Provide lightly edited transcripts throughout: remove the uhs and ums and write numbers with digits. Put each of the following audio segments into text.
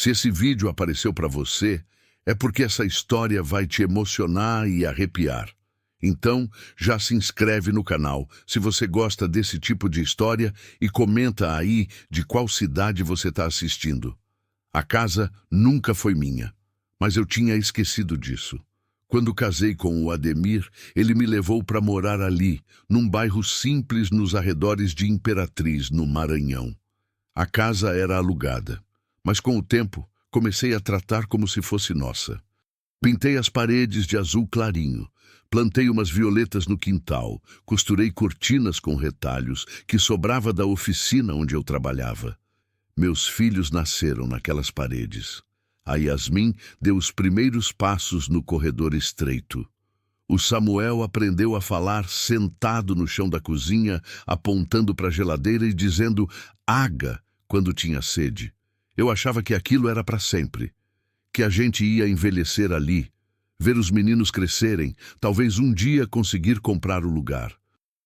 Se esse vídeo apareceu para você, é porque essa história vai te emocionar e arrepiar. Então, já se inscreve no canal se você gosta desse tipo de história e comenta aí de qual cidade você está assistindo. A casa nunca foi minha, mas eu tinha esquecido disso. Quando casei com o Ademir, ele me levou para morar ali, num bairro simples nos arredores de Imperatriz, no Maranhão. A casa era alugada, mas com o tempo comecei a tratar como se fosse nossa. Pintei as paredes de azul clarinho, plantei umas violetas no quintal, costurei cortinas com retalhos que sobrava da oficina onde eu trabalhava. Meus filhos nasceram naquelas paredes. A Yasmin deu os primeiros passos no corredor estreito. O Samuel aprendeu a falar sentado no chão da cozinha, apontando para a geladeira e dizendo "Aga" quando tinha sede. Eu achava que aquilo era para sempre, que a gente ia envelhecer ali, ver os meninos crescerem, talvez um dia conseguir comprar o lugar.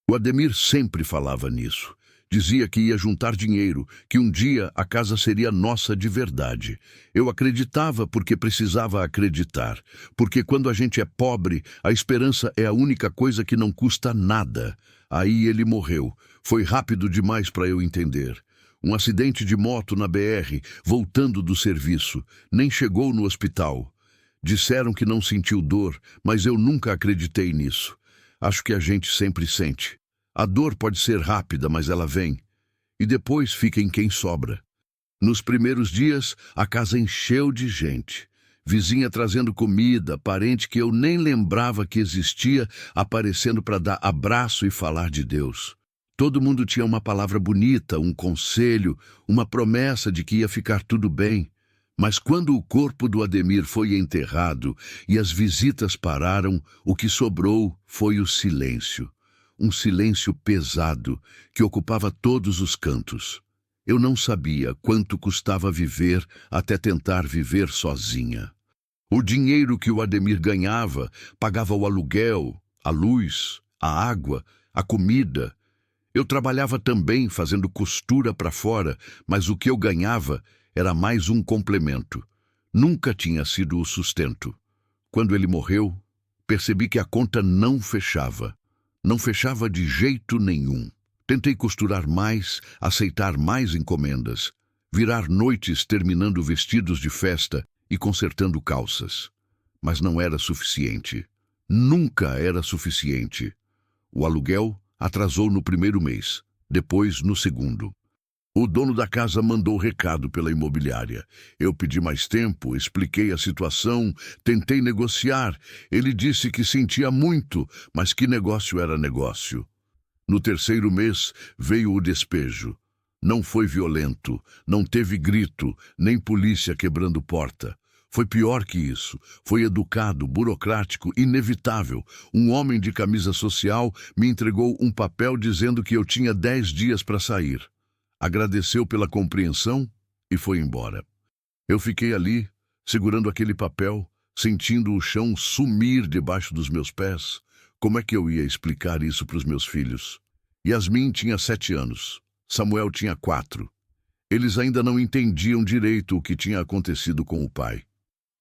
O Ademir sempre falava nisso. Dizia que ia juntar dinheiro, que um dia a casa seria nossa de verdade. Eu acreditava porque precisava acreditar, porque quando a gente é pobre, a esperança é a única coisa que não custa nada. Aí ele morreu. Foi rápido demais para eu entender. Um acidente de moto na BR, voltando do serviço. Nem chegou no hospital. Disseram que não sentiu dor, mas eu nunca acreditei nisso. Acho que a gente sempre sente. A dor pode ser rápida, mas ela vem. E depois fica em quem sobra. Nos primeiros dias, a casa encheu de gente. Vizinha trazendo comida, parente que eu nem lembrava que existia, aparecendo para dar abraço e falar de Deus. Todo mundo tinha uma palavra bonita, um conselho, uma promessa de que ia ficar tudo bem. Mas quando o corpo do Ademir foi enterrado e as visitas pararam, o que sobrou foi o silêncio. Um silêncio pesado que ocupava todos os cantos. Eu não sabia quanto custava viver até tentar viver sozinha. O dinheiro que o Ademir ganhava pagava o aluguel, a luz, a água, a comida. Eu trabalhava também fazendo costura para fora, mas o que eu ganhava era mais um complemento. Nunca tinha sido o sustento. Quando ele morreu, percebi que a conta não fechava. Não fechava de jeito nenhum. Tentei costurar mais, aceitar mais encomendas, virar noites terminando vestidos de festa e consertando calças. Mas não era suficiente. Nunca era suficiente. O aluguel atrasou no primeiro mês, depois no segundo. O dono da casa mandou recado pela imobiliária. Eu pedi mais tempo, expliquei a situação, tentei negociar. Ele disse que sentia muito, mas que negócio era negócio. No terceiro mês veio o despejo. Não foi violento, não teve grito, nem polícia quebrando porta. Foi pior que isso. Foi educado, burocrático, inevitável. Um homem de camisa social me entregou um papel dizendo que eu tinha 10 dias para sair. Agradeceu pela compreensão e foi embora. Eu fiquei ali, segurando aquele papel, sentindo o chão sumir debaixo dos meus pés. Como é que eu ia explicar isso para os meus filhos? Yasmin tinha 7 anos. Samuel tinha 4. Eles ainda não entendiam direito o que tinha acontecido com o pai.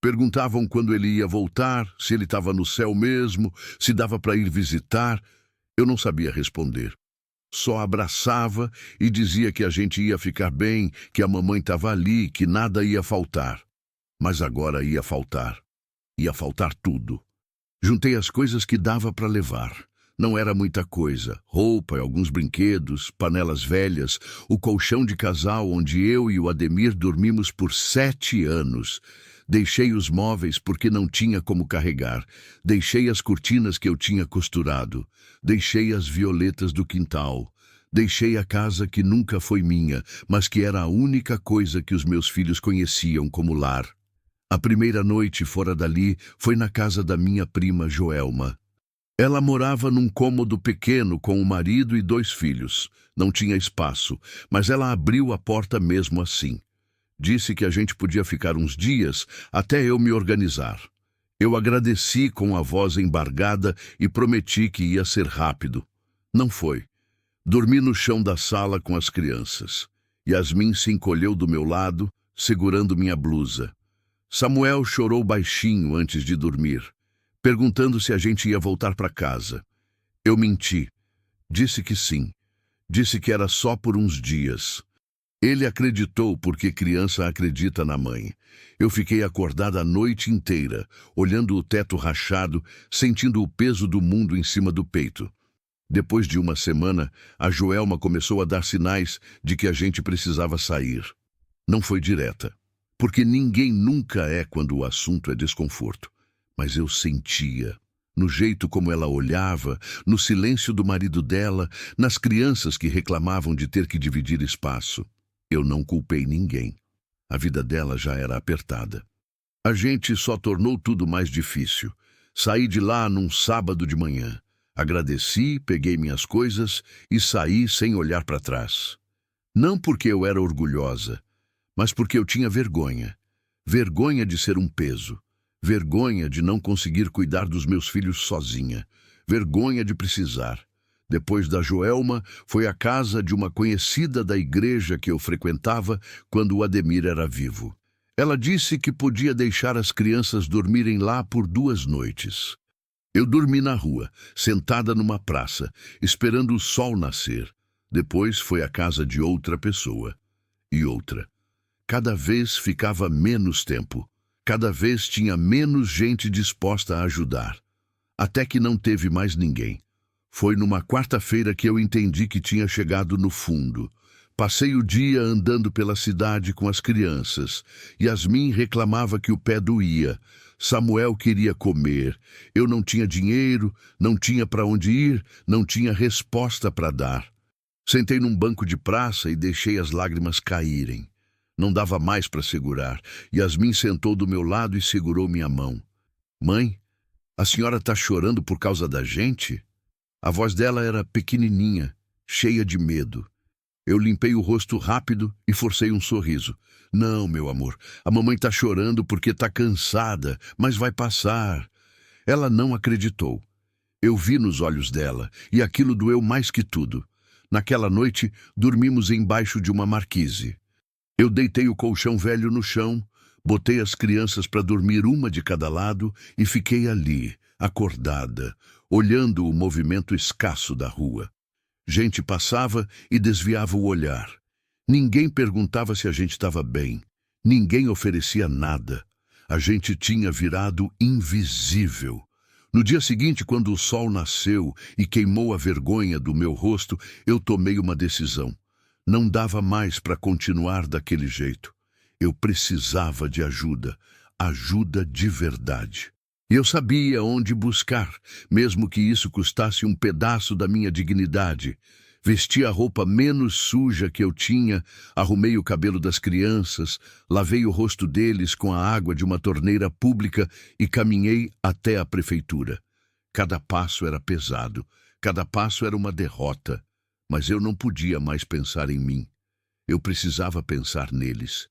Perguntavam quando ele ia voltar, se ele estava no céu mesmo, se dava para ir visitar. Eu não sabia responder. Só abraçava e dizia que a gente ia ficar bem, que a mamãe estava ali, que nada ia faltar. Mas agora ia faltar. Ia faltar tudo. Juntei as coisas que dava para levar. Não era muita coisa. Roupa, alguns brinquedos, panelas velhas, o colchão de casal onde eu e o Ademir dormimos por 7 anos. Deixei os móveis porque não tinha como carregar. Deixei as cortinas que eu tinha costurado. Deixei as violetas do quintal. Deixei a casa que nunca foi minha, mas que era a única coisa que os meus filhos conheciam como lar. A primeira noite fora dali foi na casa da minha prima Joelma. Ela morava num cômodo pequeno com o marido e 2 filhos. Não tinha espaço, mas ela abriu a porta mesmo assim. Disse que a gente podia ficar uns dias até eu me organizar. Eu agradeci com a voz embargada e prometi que ia ser rápido. Não foi. Dormi no chão da sala com as crianças. Yasmin se encolheu do meu lado, segurando minha blusa. Samuel chorou baixinho antes de dormir, perguntando se a gente ia voltar para casa. Eu menti. Disse que sim. Disse que era só por uns dias. Ele acreditou porque criança acredita na mãe. Eu fiquei acordada a noite inteira, olhando o teto rachado, sentindo o peso do mundo em cima do peito. Depois de uma semana, a Joelma começou a dar sinais de que a gente precisava sair. Não foi direta, porque ninguém nunca é quando o assunto é desconforto. Mas eu sentia, no jeito como ela olhava, no silêncio do marido dela, nas crianças que reclamavam de ter que dividir espaço. Eu não culpei ninguém. A vida dela já era apertada. A gente só tornou tudo mais difícil. Saí de lá num sábado de manhã. Agradeci, peguei minhas coisas e saí sem olhar para trás. Não porque eu era orgulhosa, mas porque eu tinha vergonha. Vergonha de ser um peso. Vergonha de não conseguir cuidar dos meus filhos sozinha. Vergonha de precisar. Depois da Joelma, foi à casa de uma conhecida da igreja que eu frequentava quando o Ademir era vivo. Ela disse que podia deixar as crianças dormirem lá por 2 noites. Eu dormi na rua, sentada numa praça, esperando o sol nascer. Depois foi à casa de outra pessoa. E outra. Cada vez ficava menos tempo. Cada vez tinha menos gente disposta a ajudar. Até que não teve mais ninguém. Foi numa quarta-feira que eu entendi que tinha chegado no fundo. Passei o dia andando pela cidade com as crianças. Yasmin reclamava que o pé doía. Samuel queria comer. Eu não tinha dinheiro, não tinha para onde ir, não tinha resposta para dar. Sentei num banco de praça e deixei as lágrimas caírem. Não dava mais para segurar. Yasmin sentou do meu lado e segurou minha mão. Mãe, a senhora está chorando por causa da gente? A voz dela era pequenininha, cheia de medo. Eu limpei o rosto rápido e forcei um sorriso. Não, meu amor, a mamãe está chorando porque está cansada, mas vai passar. Ela não acreditou. Eu vi nos olhos dela e aquilo doeu mais que tudo. Naquela noite, dormimos embaixo de uma marquise. Eu deitei o colchão velho no chão, botei as crianças para dormir uma de cada lado e fiquei ali, acordada, olhando o movimento escasso da rua. Gente passava e desviava o olhar. Ninguém perguntava se a gente estava bem. Ninguém oferecia nada. A gente tinha virado invisível. No dia seguinte, quando o sol nasceu e queimou a vergonha do meu rosto, eu tomei uma decisão. Não dava mais para continuar daquele jeito. Eu precisava de ajuda. Ajuda de verdade. E eu sabia onde buscar, mesmo que isso custasse um pedaço da minha dignidade. Vesti a roupa menos suja que eu tinha, arrumei o cabelo das crianças, lavei o rosto deles com a água de uma torneira pública e caminhei até a prefeitura. Cada passo era pesado, cada passo era uma derrota, mas eu não podia mais pensar em mim. Eu precisava pensar neles.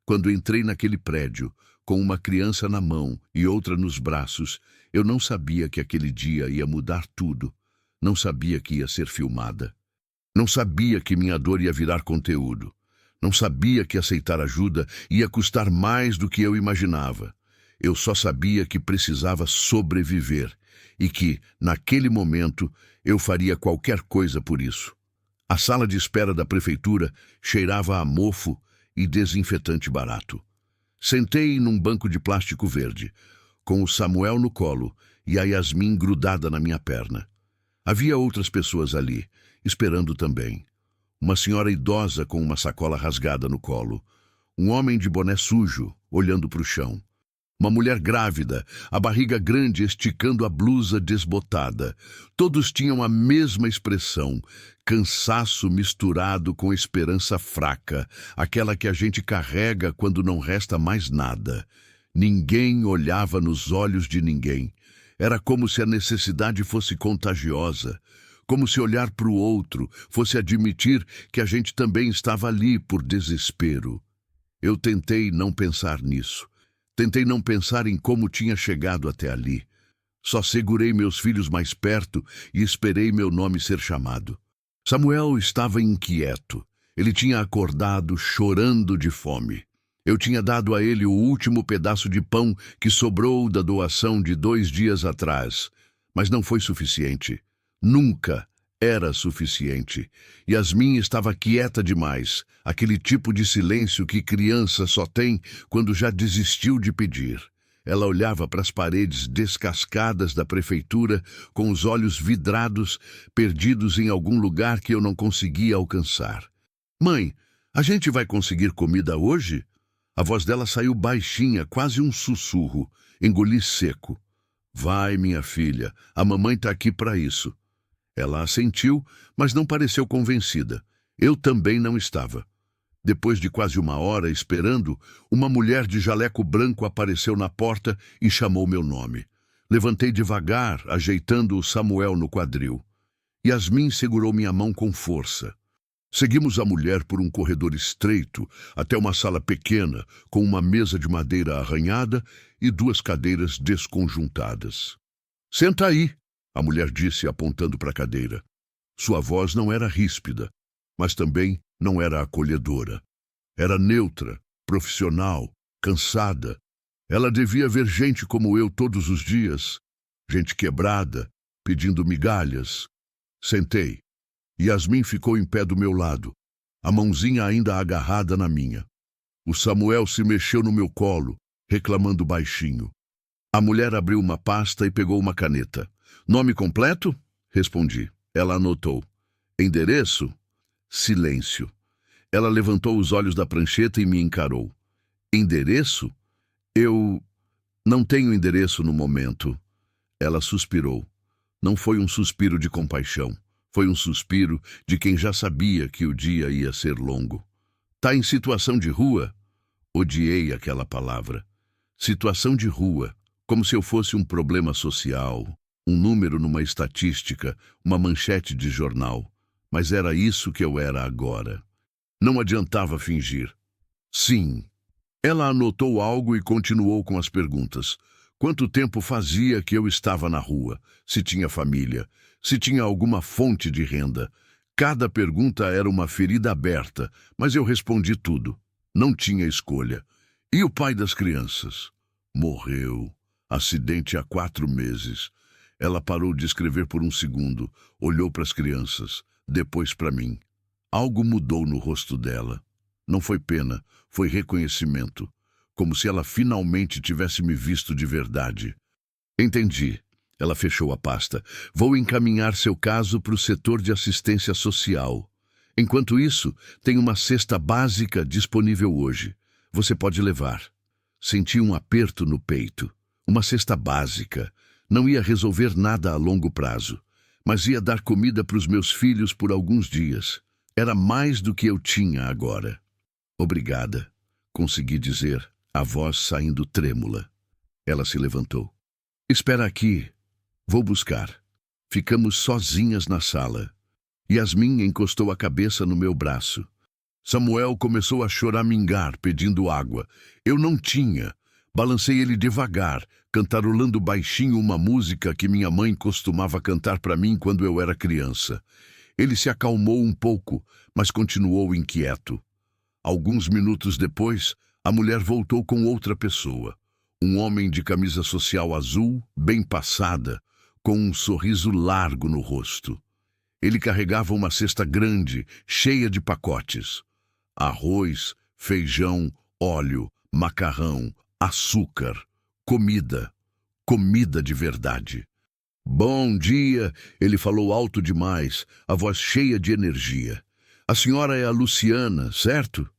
Quando entrei naquele prédio, com uma criança na mão e outra nos braços, eu não sabia que aquele dia ia mudar tudo. Não sabia que ia ser filmada. Não sabia que minha dor ia virar conteúdo. Não sabia que aceitar ajuda ia custar mais do que eu imaginava. Eu só sabia que precisava sobreviver e que, naquele momento, eu faria qualquer coisa por isso. A sala de espera da prefeitura cheirava a mofo e desinfetante barato. Sentei num banco de plástico verde, com o Samuel no colo e a Yasmin grudada na minha perna. Havia outras pessoas ali, esperando também. Uma senhora idosa com uma sacola rasgada no colo. Um homem de boné sujo, olhando para o chão. Uma mulher grávida, a barriga grande esticando a blusa desbotada. Todos tinham a mesma expressão, cansaço misturado com esperança fraca, aquela que a gente carrega quando não resta mais nada. Ninguém olhava nos olhos de ninguém. Era como se a necessidade fosse contagiosa, como se olhar para o outro fosse admitir que a gente também estava ali por desespero. Eu tentei não pensar nisso. Tentei não pensar em como tinha chegado até ali. Só segurei meus filhos mais perto e esperei meu nome ser chamado. Samuel estava inquieto. Ele tinha acordado chorando de fome. Eu tinha dado a ele o último pedaço de pão que sobrou da doação de 2 dias atrás, mas não foi suficiente. Nunca era suficiente. Yasmin estava quieta demais, aquele tipo de silêncio que criança só tem quando já desistiu de pedir. Ela olhava para as paredes descascadas da prefeitura com os olhos vidrados, perdidos em algum lugar que eu não conseguia alcançar. Mãe, a gente vai conseguir comida hoje? A voz dela saiu baixinha, quase um sussurro. Engoli seco. Vai, minha filha, a mamãe está aqui para isso. Ela assentiu, mas não pareceu convencida. Eu também não estava. Depois de quase 1 hora esperando, uma mulher de jaleco branco apareceu na porta e chamou meu nome. Levantei devagar, ajeitando o Samuel no quadril. Yasmin segurou minha mão com força. Seguimos a mulher por um corredor estreito, até uma sala pequena, com uma mesa de madeira arranhada e 2 cadeiras desconjuntadas. Senta aí, a mulher disse, apontando para a cadeira. Sua voz não era ríspida, mas também não era acolhedora. Era neutra, profissional, cansada. Ela devia ver gente como eu todos os dias, gente quebrada, pedindo migalhas. Sentei. Yasmin ficou em pé do meu lado, a mãozinha ainda agarrada na minha. O Samuel se mexeu no meu colo, reclamando baixinho. A mulher abriu uma pasta e pegou uma caneta. Nome completo? Respondi. Ela anotou. Endereço? Silêncio. Ela levantou os olhos da prancheta e me encarou. Endereço? Eu não tenho endereço no momento. Ela suspirou. Não foi um suspiro de compaixão. Foi um suspiro de quem já sabia que o dia ia ser longo. Tá em situação de rua? Odiei aquela palavra. Situação de rua, como se eu fosse um problema social, um número numa estatística, uma manchete de jornal. Mas era isso que eu era agora. Não adiantava fingir. Sim. Ela anotou algo e continuou com as perguntas. Quanto tempo fazia que eu estava na rua? Se tinha família? Se tinha alguma fonte de renda? Cada pergunta era uma ferida aberta, mas eu respondi tudo. Não tinha escolha. E o pai das crianças? Morreu. Acidente há 4 meses. Ela parou de escrever por um segundo, olhou para as crianças, depois para mim. Algo mudou no rosto dela. Não foi pena, foi reconhecimento. Como se ela finalmente tivesse me visto de verdade. Entendi. Ela fechou a pasta. Vou encaminhar seu caso para o setor de assistência social. Enquanto isso, tem uma cesta básica disponível hoje. Você pode levar. Senti um aperto no peito. Uma cesta básica. Não ia resolver nada a longo prazo, mas ia dar comida para os meus filhos por alguns dias. Era mais do que eu tinha agora. Obrigada, consegui dizer, a voz saindo trêmula. Ela se levantou. Espera aqui. Vou buscar. Ficamos sozinhas na sala. Yasmin encostou a cabeça no meu braço. Samuel começou a choramingar, pedindo água. Eu não tinha. Balancei ele devagar, cantarolando baixinho uma música que minha mãe costumava cantar para mim quando eu era criança. Ele se acalmou um pouco, mas continuou inquieto. Alguns minutos depois, a mulher voltou com outra pessoa. Um homem de camisa social azul, bem passada, com um sorriso largo no rosto. Ele carregava uma cesta grande, cheia de pacotes. Arroz, feijão, óleo, macarrão, açúcar, comida. Comida de verdade. Bom dia, ele falou alto demais, a voz cheia de energia. A senhora é a Luciana, certo?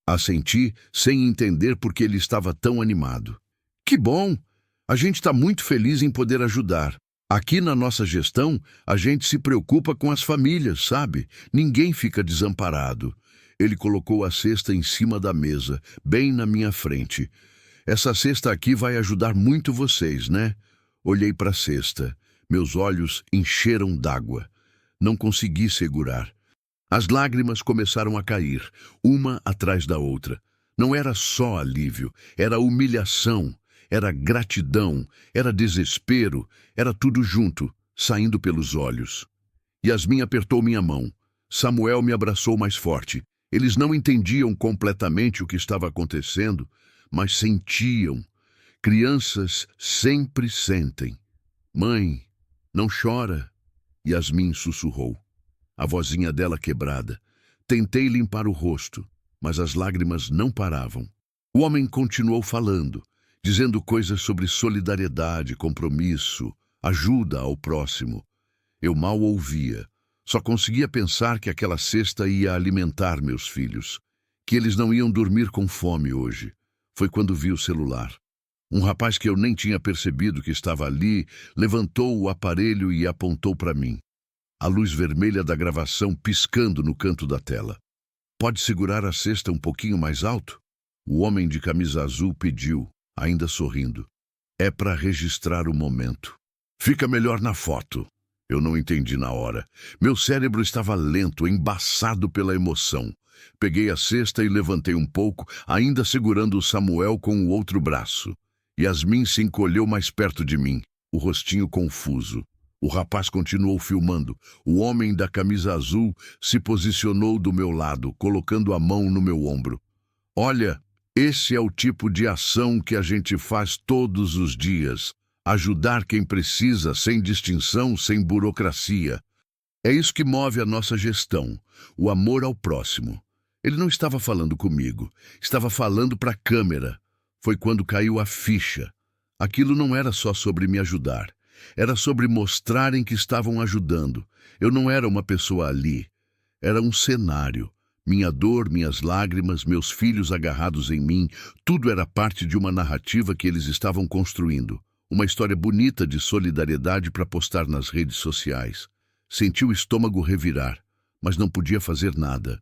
Assenti, sem entender por que ele estava tão animado. Que bom! A gente está muito feliz em poder ajudar. Aqui na nossa gestão, a gente se preocupa com as famílias, sabe? Ninguém fica desamparado. Ele colocou a cesta em cima da mesa, bem na minha frente. Essa cesta aqui vai ajudar muito vocês, né? Olhei para a cesta. Meus olhos encheram d'água. Não consegui segurar. As lágrimas começaram a cair, uma atrás da outra. Não era só alívio, era humilhação. Era gratidão, era desespero, era tudo junto, saindo pelos olhos. Yasmin apertou minha mão. Samuel me abraçou mais forte. Eles não entendiam completamente o que estava acontecendo, mas sentiam. Crianças sempre sentem. Mãe, não chora, Yasmin sussurrou. A vozinha dela quebrada. Tentei limpar o rosto, mas as lágrimas não paravam. O homem continuou falando, dizendo coisas sobre solidariedade, compromisso, ajuda ao próximo. Eu mal ouvia. Só conseguia pensar que aquela cesta ia alimentar meus filhos, que eles não iam dormir com fome hoje. Foi quando vi o celular. Um rapaz que eu nem tinha percebido que estava ali levantou o aparelho e apontou para mim. A luz vermelha da gravação piscando no canto da tela. Pode segurar a cesta um pouquinho mais alto? O homem de camisa azul pediu, ainda sorrindo. É para registrar o momento. Fica melhor na foto. Eu não entendi na hora. Meu cérebro estava lento, embaçado pela emoção. Peguei a cesta e levantei um pouco, ainda segurando o Samuel com o outro braço. Yasmin se encolheu mais perto de mim, o rostinho confuso. O rapaz continuou filmando. O homem da camisa azul se posicionou do meu lado, colocando a mão no meu ombro. Olha, esse é o tipo de ação que a gente faz todos os dias. Ajudar quem precisa, sem distinção, sem burocracia. É isso que move a nossa gestão, o amor ao próximo. Ele não estava falando comigo, estava falando para a câmera. Foi quando caiu a ficha. Aquilo não era só sobre me ajudar. Era sobre mostrarem que estavam ajudando. Eu não era uma pessoa ali. Era um cenário. Minha dor, minhas lágrimas, meus filhos agarrados em mim, tudo era parte de uma narrativa que eles estavam construindo. Uma história bonita de solidariedade para postar nas redes sociais. Senti o estômago revirar, mas não podia fazer nada.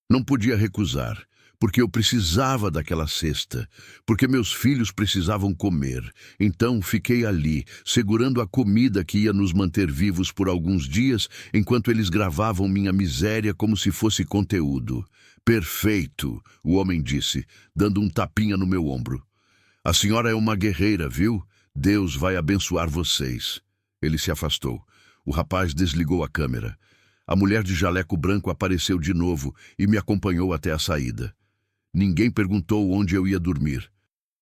Não podia recusar, porque eu precisava daquela cesta, porque meus filhos precisavam comer. Então fiquei ali, segurando a comida que ia nos manter vivos por alguns dias, enquanto eles gravavam minha miséria como se fosse conteúdo. Perfeito, o homem disse, dando um tapinha no meu ombro. A senhora é uma guerreira, viu? Deus vai abençoar vocês. Ele se afastou. O rapaz desligou a câmera. A mulher de jaleco branco apareceu de novo e me acompanhou até a saída. Ninguém perguntou onde eu ia dormir.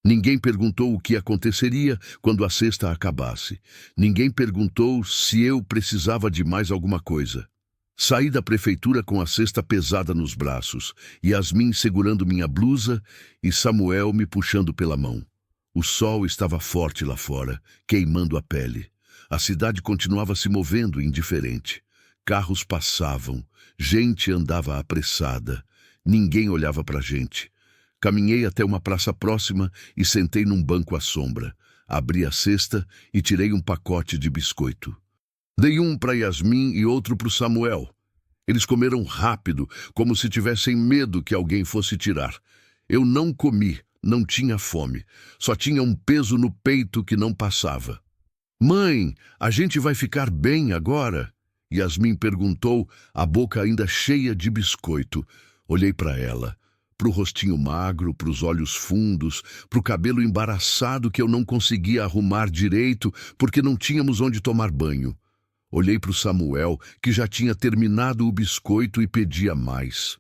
Ninguém perguntou o que aconteceria quando a cesta acabasse. Ninguém perguntou se eu precisava de mais alguma coisa. Saí da prefeitura com a cesta pesada nos braços, Yasmin segurando minha blusa e Samuel me puxando pela mão. O sol estava forte lá fora, queimando a pele. A cidade continuava se movendo indiferente. Carros passavam, gente andava apressada. Ninguém olhava para a gente. Caminhei até uma praça próxima e sentei num banco à sombra. Abri a cesta e tirei um pacote de biscoito. Dei um para Yasmin e outro para o Samuel. Eles comeram rápido, como se tivessem medo que alguém fosse tirar. Eu não comi. Não tinha fome, só tinha um peso no peito que não passava. Mãe, a gente vai ficar bem agora? Yasmin perguntou, a boca ainda cheia de biscoito. Olhei para ela, para o rostinho magro, para os olhos fundos, para o cabelo embaraçado que eu não conseguia arrumar direito porque não tínhamos onde tomar banho. Olhei para o Samuel, que já tinha terminado o biscoito e pedia mais.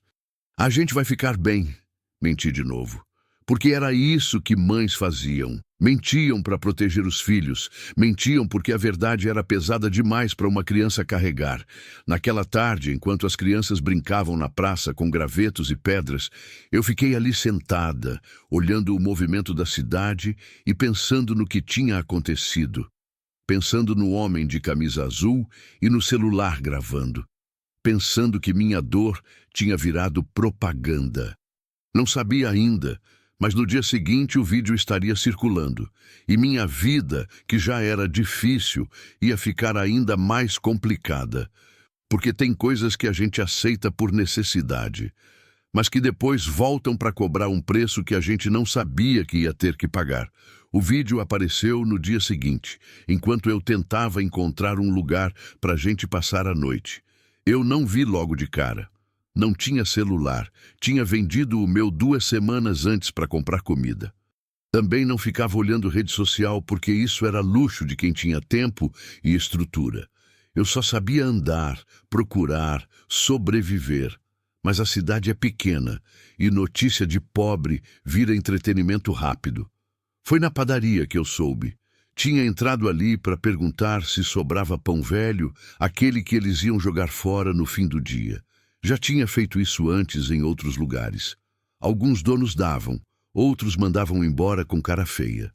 A gente vai ficar bem, menti de novo. Porque era isso que mães faziam. Mentiam para proteger os filhos. Mentiam porque a verdade era pesada demais para uma criança carregar. Naquela tarde, enquanto as crianças brincavam na praça com gravetos e pedras, eu fiquei ali sentada, olhando o movimento da cidade e pensando no que tinha acontecido. Pensando no homem de camisa azul e no celular gravando. Pensando que minha dor tinha virado propaganda. Não sabia ainda, mas no dia seguinte o vídeo estaria circulando, e minha vida, que já era difícil, ia ficar ainda mais complicada, porque tem coisas que a gente aceita por necessidade, mas que depois voltam para cobrar um preço que a gente não sabia que ia ter que pagar. O vídeo apareceu no dia seguinte, enquanto eu tentava encontrar um lugar para a gente passar a noite. Eu não vi logo de cara. Não tinha celular, tinha vendido o meu 2 semanas antes para comprar comida. Também não ficava olhando rede social porque isso era luxo de quem tinha tempo e estrutura. Eu só sabia andar, procurar, sobreviver. Mas a cidade é pequena e notícia de pobre vira entretenimento rápido. Foi na padaria que eu soube. Tinha entrado ali para perguntar se sobrava pão velho, aquele que eles iam jogar fora no fim do dia. Já tinha feito isso antes em outros lugares. Alguns donos davam, outros mandavam embora com cara feia.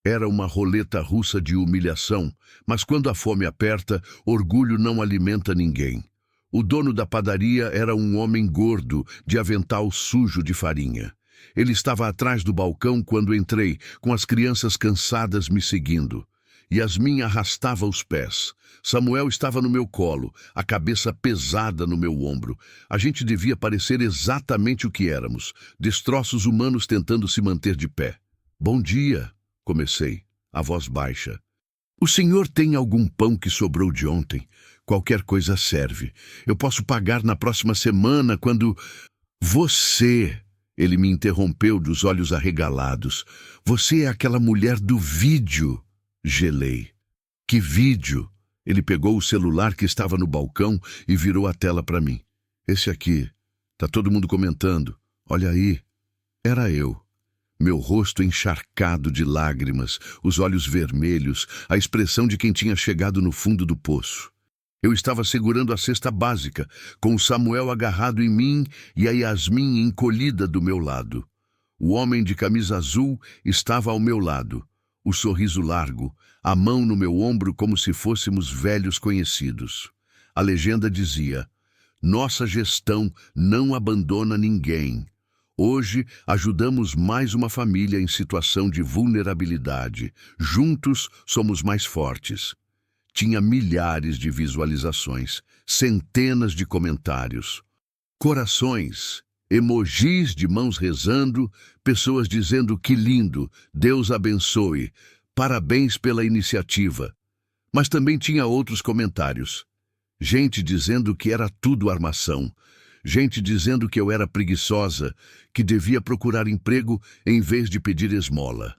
Era uma roleta russa de humilhação, mas quando a fome aperta, orgulho não alimenta ninguém. O dono da padaria era um homem gordo, de avental sujo de farinha. Ele estava atrás do balcão quando entrei, com as crianças cansadas me seguindo. Yasmin arrastava os pés. Samuel estava no meu colo, a cabeça pesada no meu ombro. A gente devia parecer exatamente o que éramos, destroços humanos tentando se manter de pé. "Bom dia", comecei, a voz baixa. "O senhor tem algum pão que sobrou de ontem? Qualquer coisa serve. Eu posso pagar na próxima semana quando... Você... Ele me interrompeu dos olhos arregalados. "Você é aquela mulher do vídeo." Gelei. "Que vídeo?" Ele pegou o celular que estava no balcão e virou a tela para mim. "Esse aqui. Tá todo mundo comentando. Olha aí." Era eu. Meu rosto encharcado de lágrimas, os olhos vermelhos, a expressão de quem tinha chegado no fundo do poço. Eu estava segurando a cesta básica, com o Samuel agarrado em mim e a Yasmin encolhida do meu lado. O homem de camisa azul estava ao meu lado, o sorriso largo, a mão no meu ombro como se fôssemos velhos conhecidos. A legenda dizia: "Nossa gestão não abandona ninguém. Hoje ajudamos mais uma família em situação de vulnerabilidade. Juntos somos mais fortes." Tinha milhares de visualizações, centenas de comentários, corações, emojis de mãos rezando, pessoas dizendo "que lindo, Deus abençoe, parabéns pela iniciativa." Mas também tinha outros comentários. Gente dizendo que era tudo armação, gente dizendo que eu era preguiçosa, que devia procurar emprego em vez de pedir esmola.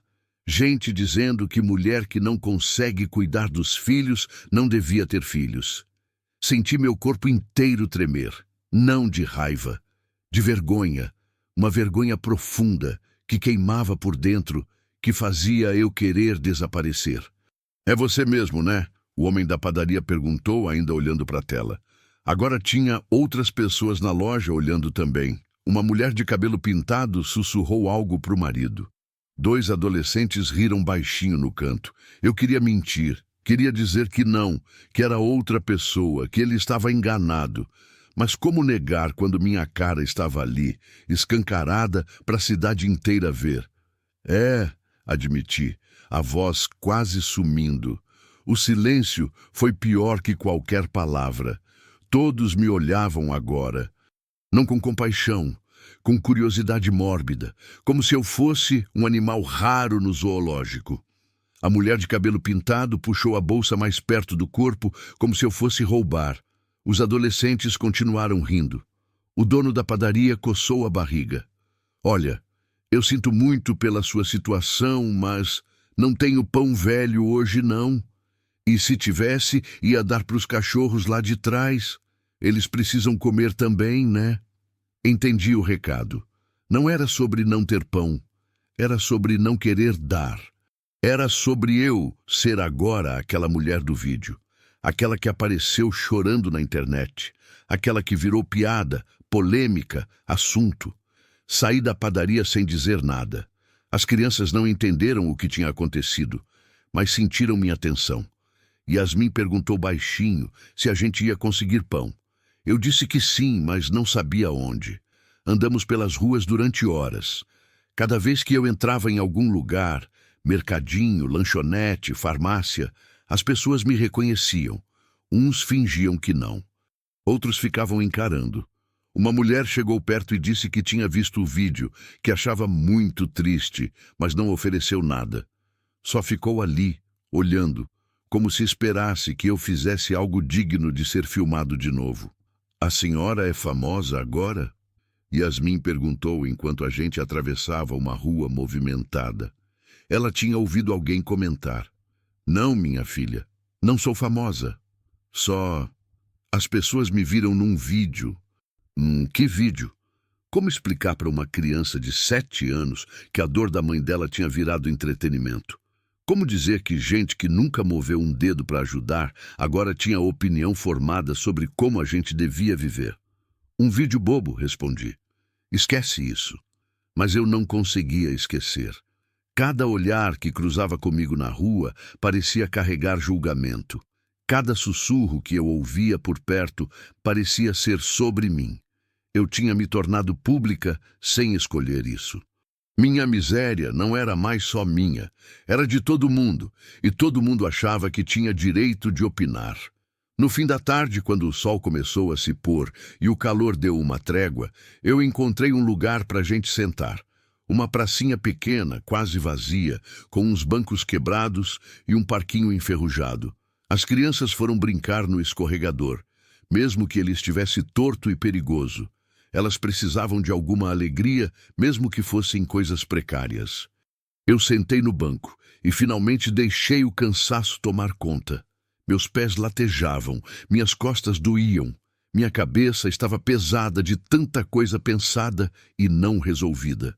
Gente dizendo que mulher que não consegue cuidar dos filhos não devia ter filhos. Senti meu corpo inteiro tremer, não de raiva, de vergonha, uma vergonha profunda que queimava por dentro, que fazia eu querer desaparecer. "É você mesmo, né?" O homem da padaria perguntou, ainda olhando para a tela. Agora tinha outras pessoas na loja olhando também. Uma mulher de cabelo pintado sussurrou algo para o marido. 2 adolescentes riram baixinho no canto. Eu queria mentir, queria dizer que não, que era outra pessoa, que ele estava enganado. Mas como negar quando minha cara estava ali, escancarada para a cidade inteira ver? "É", admiti, a voz quase sumindo. O silêncio foi pior que qualquer palavra. Todos me olhavam agora, não com compaixão, com curiosidade mórbida, como se eu fosse um animal raro no zoológico. A mulher de cabelo pintado puxou a bolsa mais perto do corpo, como se eu fosse roubar. Os adolescentes continuaram rindo. O dono da padaria coçou a barriga. "Olha, eu sinto muito pela sua situação, mas não tenho pão velho hoje não. E se tivesse, ia dar para os cachorros lá de trás. Eles precisam comer também, né?" Entendi o recado. Não era sobre não ter pão. Era sobre não querer dar. Era sobre eu ser agora aquela mulher do vídeo. Aquela que apareceu chorando na internet. Aquela que virou piada, polêmica, assunto. Saí da padaria sem dizer nada. As crianças não entenderam o que tinha acontecido, mas sentiram minha atenção. Yasmin perguntou baixinho se a gente ia conseguir pão. Eu disse que sim, mas não sabia onde. Andamos pelas ruas durante horas. Cada vez que eu entrava em algum lugar, mercadinho, lanchonete, farmácia, as pessoas me reconheciam. Uns fingiam que não. Outros ficavam encarando. Uma mulher chegou perto e disse que tinha visto o vídeo, que achava muito triste, mas não ofereceu nada. Só ficou ali, olhando, como se esperasse que eu fizesse algo digno de ser filmado de novo. "A senhora é famosa agora?" Yasmin perguntou enquanto a gente atravessava uma rua movimentada. Ela tinha ouvido alguém comentar. "Não, minha filha, não sou famosa. Só... as pessoas me viram num vídeo. Que vídeo! Como explicar para uma criança de 7 anos que a dor da mãe dela tinha virado entretenimento? Como dizer que gente que nunca moveu um dedo para ajudar agora tinha opinião formada sobre como a gente devia viver? Um vídeo bobo, respondi. Esquece isso. Mas eu não conseguia esquecer. Cada olhar que cruzava comigo na rua parecia carregar julgamento. Cada sussurro que eu ouvia por perto parecia ser sobre mim. Eu tinha me tornado pública sem escolher isso. Minha miséria não era mais só minha, era de todo mundo, e todo mundo achava que tinha direito de opinar. No fim da tarde, quando o sol começou a se pôr e o calor deu uma trégua, eu encontrei um lugar para a gente sentar. Uma pracinha pequena, quase vazia, com uns bancos quebrados e um parquinho enferrujado. As crianças foram brincar no escorregador, mesmo que ele estivesse torto e perigoso. Elas precisavam de alguma alegria, mesmo que fossem coisas precárias. Eu sentei no banco e finalmente deixei o cansaço tomar conta. Meus pés latejavam, minhas costas doíam. Minha cabeça estava pesada de tanta coisa pensada e não resolvida.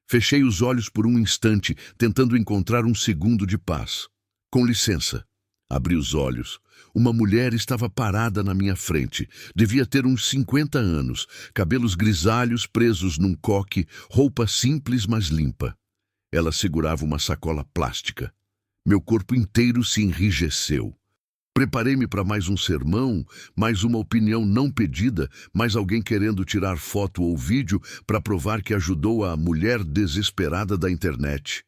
Fechei os olhos por um instante, tentando encontrar um segundo de paz. Com licença. Abri os olhos. Uma mulher estava parada na minha frente. Devia ter uns 50 anos, cabelos grisalhos presos num coque, roupa simples mas limpa. Ela segurava uma sacola plástica. Meu corpo inteiro se enrijeceu. Preparei-me para mais um sermão, mais uma opinião não pedida, mais alguém querendo tirar foto ou vídeo para provar que ajudou a mulher desesperada da internet.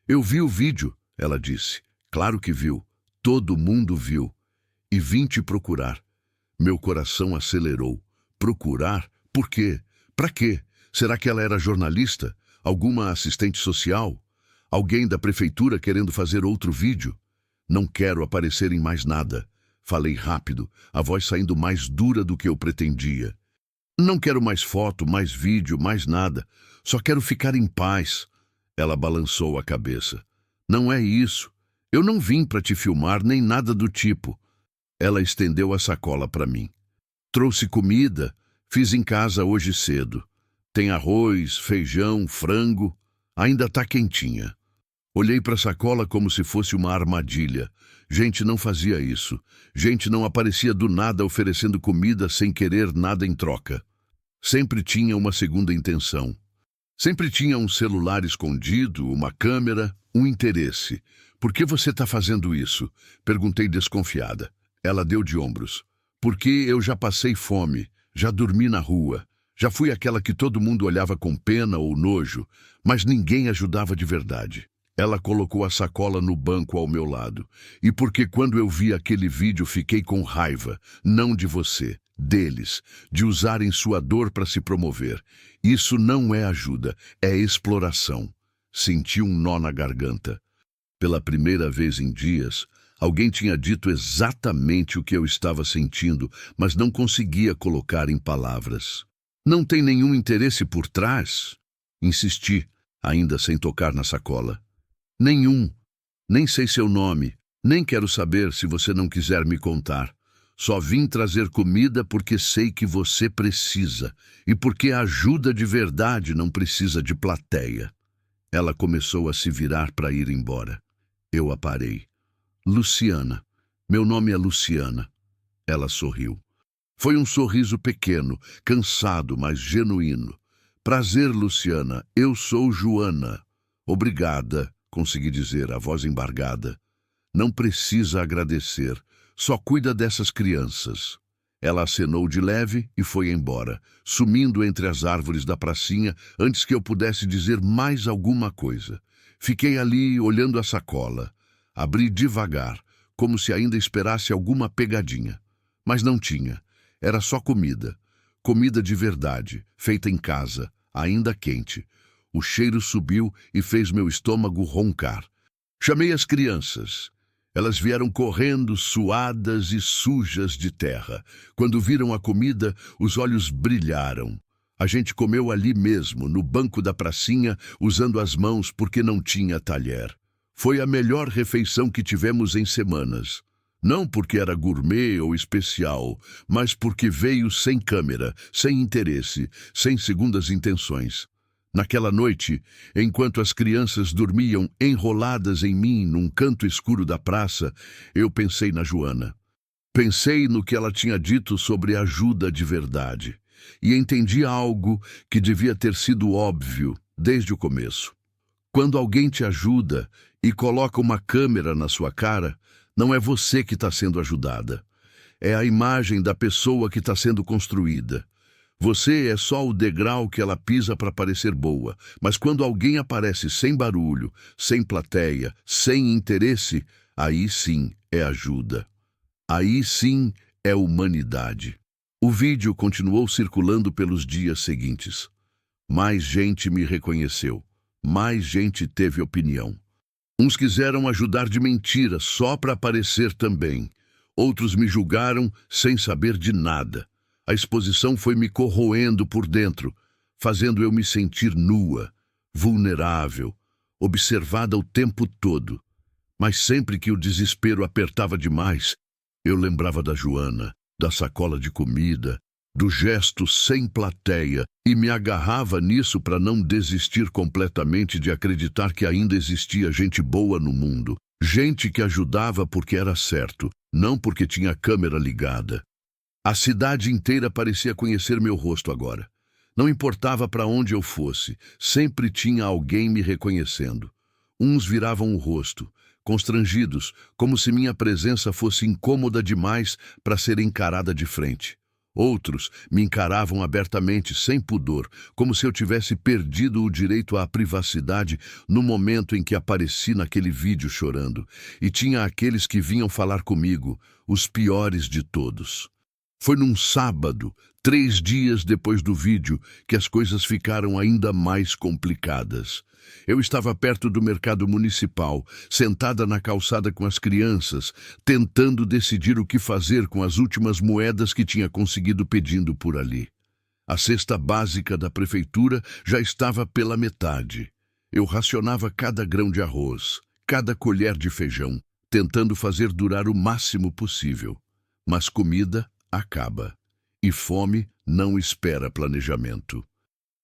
Eu vi o vídeo, ela disse. Claro que viu. Todo mundo viu. E vim te procurar. Meu coração acelerou. Procurar? Por quê? Para quê? Será que ela era jornalista? Alguma assistente social? Alguém da prefeitura querendo fazer outro vídeo? Não quero aparecer em mais nada. Falei rápido, a voz saindo mais dura do que eu pretendia. Não quero mais foto, mais vídeo, mais nada. Só quero ficar em paz. Ela balançou a cabeça. Não é isso. Eu não vim para te filmar nem nada do tipo. Ela estendeu a sacola para mim. Trouxe comida, fiz em casa hoje cedo. Tem arroz, feijão, frango. Ainda está quentinha. Olhei para a sacola como se fosse uma armadilha. Gente não fazia isso. Gente não aparecia do nada oferecendo comida sem querer nada em troca. Sempre tinha uma segunda intenção. Sempre tinha um celular escondido, uma câmera, um interesse. Por que você está fazendo isso? Perguntei desconfiada. Ela deu de ombros. Porque eu já passei fome, já dormi na rua, já fui aquela que todo mundo olhava com pena ou nojo, mas ninguém ajudava de verdade. Ela colocou a sacola no banco ao meu lado. E porque quando eu vi aquele vídeo fiquei com raiva, não de você, deles, de usarem sua dor para se promover. Isso não é ajuda, é exploração. Senti um nó na garganta. Pela primeira vez em dias, alguém tinha dito exatamente o que eu estava sentindo, mas não conseguia colocar em palavras. Não tem nenhum interesse por trás? Insisti, ainda sem tocar na sacola. Nenhum. Nem sei seu nome. Nem quero saber se você não quiser me contar. Só vim trazer comida porque sei que você precisa. E porque a ajuda de verdade não precisa de plateia. Ela começou a se virar para ir embora. Eu a parei. Luciana. Meu nome é Luciana. Ela sorriu. Foi um sorriso pequeno, cansado, mas genuíno. Prazer, Luciana. Eu sou Joana. Obrigada. Consegui dizer, a voz embargada. Não precisa agradecer. Só cuida dessas crianças. Ela acenou de leve e foi embora, sumindo entre as árvores da pracinha antes que eu pudesse dizer mais alguma coisa. Fiquei ali olhando a sacola. Abri devagar, como se ainda esperasse alguma pegadinha. Mas não tinha. Era só comida. Comida de verdade, feita em casa, ainda quente. O cheiro subiu e fez meu estômago roncar. Chamei as crianças. Elas vieram correndo, suadas e sujas de terra. Quando viram a comida, os olhos brilharam. A gente comeu ali mesmo, no banco da pracinha, usando as mãos porque não tinha talher. Foi a melhor refeição que tivemos em semanas. Não porque era gourmet ou especial, mas porque veio sem câmera, sem interesse, sem segundas intenções. Naquela noite, enquanto as crianças dormiam enroladas em mim num canto escuro da praça, eu pensei na Joana. Pensei no que ela tinha dito sobre ajuda de verdade. E entendi algo que devia ter sido óbvio desde o começo. Quando alguém te ajuda e coloca uma câmera na sua cara, não é você que está sendo ajudada. É a imagem da pessoa que está sendo construída. Você é só o degrau que ela pisa para parecer boa, mas quando alguém aparece sem barulho, sem plateia, sem interesse, aí sim é ajuda. Aí sim é humanidade. O vídeo continuou circulando pelos dias seguintes. Mais gente me reconheceu. Mais gente teve opinião. Uns quiseram ajudar de mentira só para aparecer também. Outros me julgaram sem saber de nada. A exposição foi me corroendo por dentro, fazendo eu me sentir nua, vulnerável, observada o tempo todo. Mas sempre que o desespero apertava demais, eu lembrava da Joana, da sacola de comida, do gesto sem plateia e me agarrava nisso para não desistir completamente de acreditar que ainda existia gente boa no mundo. Gente que ajudava porque era certo, não porque tinha a câmera ligada. A cidade inteira parecia conhecer meu rosto agora. Não importava para onde eu fosse, sempre tinha alguém me reconhecendo. Uns viravam o rosto, constrangidos, como se minha presença fosse incômoda demais para ser encarada de frente. Outros me encaravam abertamente, sem pudor, como se eu tivesse perdido o direito à privacidade no momento em que apareci naquele vídeo chorando. E tinha aqueles que vinham falar comigo, os piores de todos. Foi num sábado, 3 dias depois do vídeo, que as coisas ficaram ainda mais complicadas. Eu estava perto do mercado municipal, sentada na calçada com as crianças, tentando decidir o que fazer com as últimas moedas que tinha conseguido pedindo por ali. A cesta básica da prefeitura já estava pela metade. Eu racionava cada grão de arroz, cada colher de feijão, tentando fazer durar o máximo possível. Mas comida acaba, e fome não espera planejamento.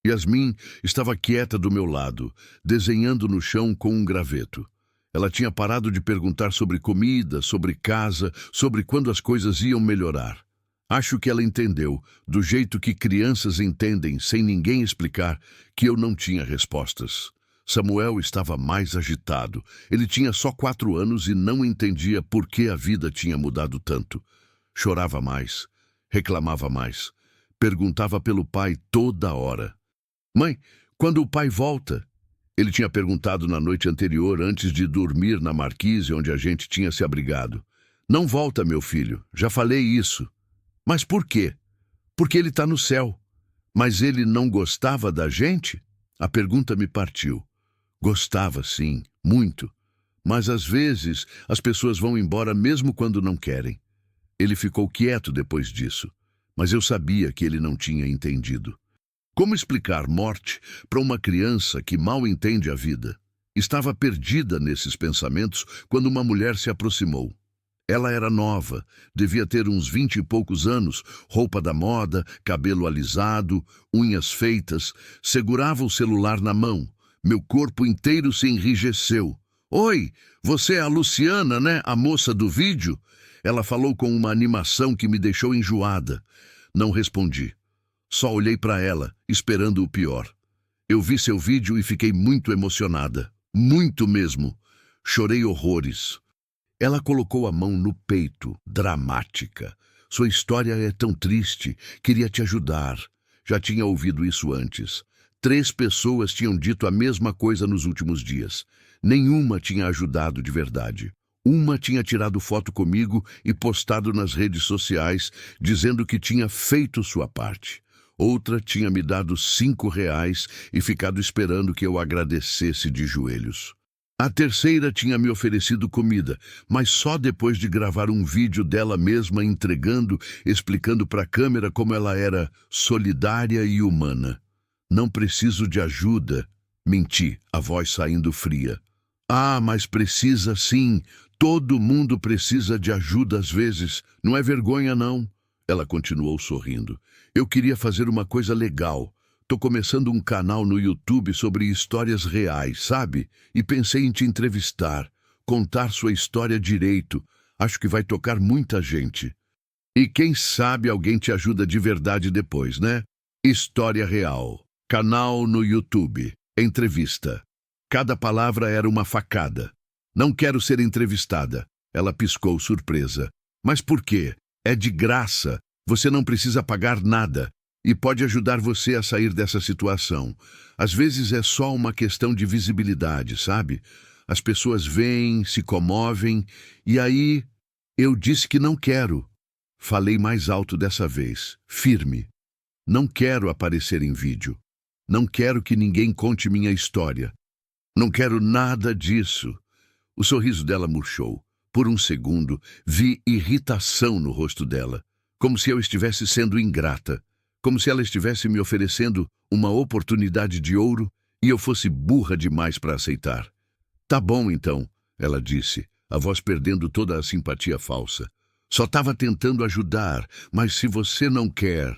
Yasmin estava quieta do meu lado, desenhando no chão com um graveto. Ela tinha parado de perguntar sobre comida, sobre casa, sobre quando as coisas iam melhorar. Acho que ela entendeu, do jeito que crianças entendem, sem ninguém explicar, que eu não tinha respostas. Samuel estava mais agitado. Ele tinha só 4 anos e não entendia por que a vida tinha mudado tanto. Chorava mais, reclamava mais, perguntava pelo pai toda hora. Mãe, quando o pai volta? Ele tinha perguntado na noite anterior, antes de dormir na marquise onde a gente tinha se abrigado. Não volta, meu filho, já falei isso. Mas por quê? Porque ele está no céu. Mas ele não gostava da gente? A pergunta me partiu. Gostava, sim, muito. Mas às vezes as pessoas vão embora mesmo quando não querem. Ele ficou quieto depois disso, mas eu sabia que ele não tinha entendido. Como explicar morte para uma criança que mal entende a vida? Estava perdida nesses pensamentos quando uma mulher se aproximou. Ela era nova, devia ter uns 20 e poucos anos, roupa da moda, cabelo alisado, unhas feitas, segurava o celular na mão. Meu corpo inteiro se enrijeceu. Oi, você é a Luciana, né? A moça do vídeo? Ela falou com uma animação que me deixou enjoada. Não respondi. Só olhei para ela, esperando o pior. Eu vi seu vídeo e fiquei muito emocionada. Muito mesmo. Chorei horrores. Ela colocou a mão no peito, dramática. Sua história é tão triste. Queria te ajudar. Já tinha ouvido isso antes. 3 pessoas tinham dito a mesma coisa nos últimos dias. Nenhuma tinha ajudado de verdade. Uma tinha tirado foto comigo e postado nas redes sociais, dizendo que tinha feito sua parte. Outra tinha me dado R$ 5 e ficado esperando que eu agradecesse de joelhos. A terceira tinha me oferecido comida, mas só depois de gravar um vídeo dela mesma entregando, explicando para a câmera como ela era solidária e humana. Não preciso de ajuda, menti, a voz saindo fria. Ah, mas precisa sim. Todo mundo precisa de ajuda às vezes. Não é vergonha, não. Ela continuou sorrindo. Eu queria fazer uma coisa legal. Tô começando um canal no YouTube sobre histórias reais, sabe? E pensei em te entrevistar, contar sua história direito. Acho que vai tocar muita gente. E quem sabe alguém te ajuda de verdade depois, né? História real. Canal no YouTube. Entrevista. Cada palavra era uma facada. Não quero ser entrevistada. Ela piscou surpresa. Mas por quê? É de graça. Você não precisa pagar nada. E pode ajudar você a sair dessa situação. Às vezes é só uma questão de visibilidade, sabe? As pessoas veem, se comovem, e aí eu disse que não quero. Falei mais alto dessa vez, firme. Não quero aparecer em vídeo. Não quero que ninguém conte minha história. Não quero nada disso. O sorriso dela murchou. Por um segundo, vi irritação no rosto dela, como se eu estivesse sendo ingrata, como se ela estivesse me oferecendo uma oportunidade de ouro e eu fosse burra demais para aceitar. Tá bom, então, ela disse, a voz perdendo toda a simpatia falsa. Só estava tentando ajudar, mas se você não quer...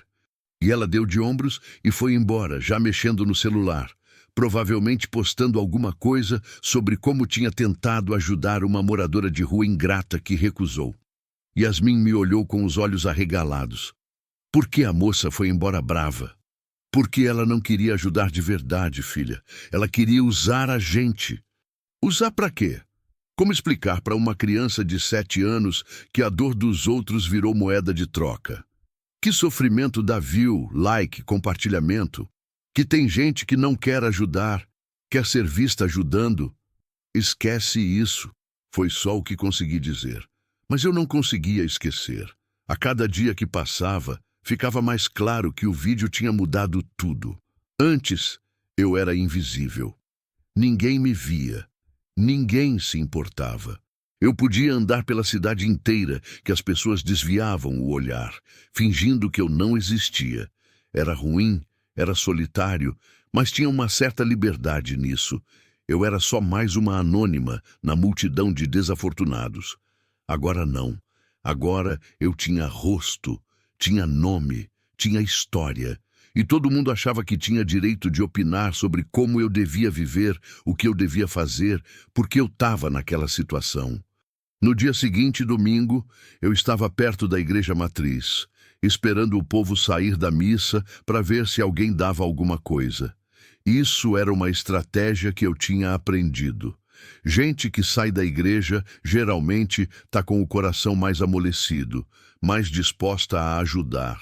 E ela deu de ombros e foi embora, já mexendo no celular, provavelmente postando alguma coisa sobre como tinha tentado ajudar uma moradora de rua ingrata que recusou. Yasmin me olhou com os olhos arregalados. Por que a moça foi embora brava? Porque ela não queria ajudar de verdade, filha. Ela queria usar a gente. Usar para quê? Como explicar para uma criança de 7 anos que a dor dos outros virou moeda de troca? Que sofrimento dá view, like, compartilhamento? Que tem gente que não quer ajudar, quer ser vista ajudando? Esquece isso. Foi só o que consegui dizer. Mas eu não conseguia esquecer. A cada dia que passava, ficava mais claro que o vídeo tinha mudado tudo. Antes, eu era invisível. Ninguém me via. Ninguém se importava. Eu podia andar pela cidade inteira, que as pessoas desviavam o olhar, fingindo que eu não existia. Era ruim, era solitário, mas tinha uma certa liberdade nisso. Eu era só mais uma anônima na multidão de desafortunados. Agora não. Agora eu tinha rosto, tinha nome, tinha história. E todo mundo achava que tinha direito de opinar sobre como eu devia viver, o que eu devia fazer, porque eu estava naquela situação. No dia seguinte, domingo, eu estava perto da igreja matriz, esperando o povo sair da missa para ver se alguém dava alguma coisa. Isso era uma estratégia que eu tinha aprendido. Gente que sai da igreja geralmente está com o coração mais amolecido, mais disposta a ajudar.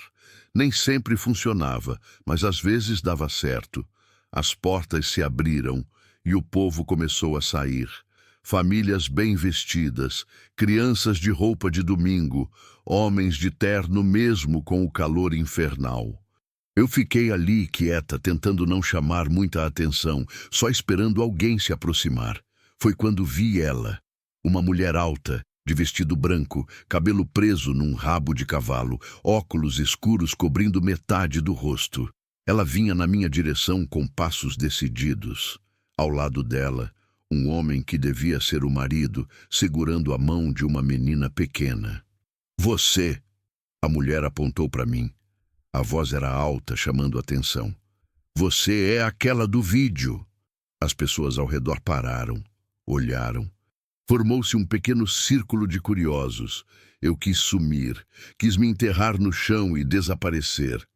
Nem sempre funcionava, mas às vezes dava certo. As portas se abriram e o povo começou a sair. Famílias bem vestidas, crianças de roupa de domingo, homens de terno mesmo com o calor infernal. Eu fiquei ali quieta, tentando não chamar muita atenção, só esperando alguém se aproximar. Foi quando vi ela, uma mulher alta, de vestido branco, cabelo preso num rabo de cavalo, óculos escuros cobrindo metade do rosto. Ela vinha na minha direção com passos decididos. Ao lado dela, um homem que devia ser o marido, segurando a mão de uma menina pequena. Você! A mulher apontou para mim. A voz era alta, chamando atenção. Você é aquela do vídeo. As pessoas ao redor pararam, olharam. Formou-se um pequeno círculo de curiosos. Eu quis sumir, quis me enterrar no chão e desaparecer.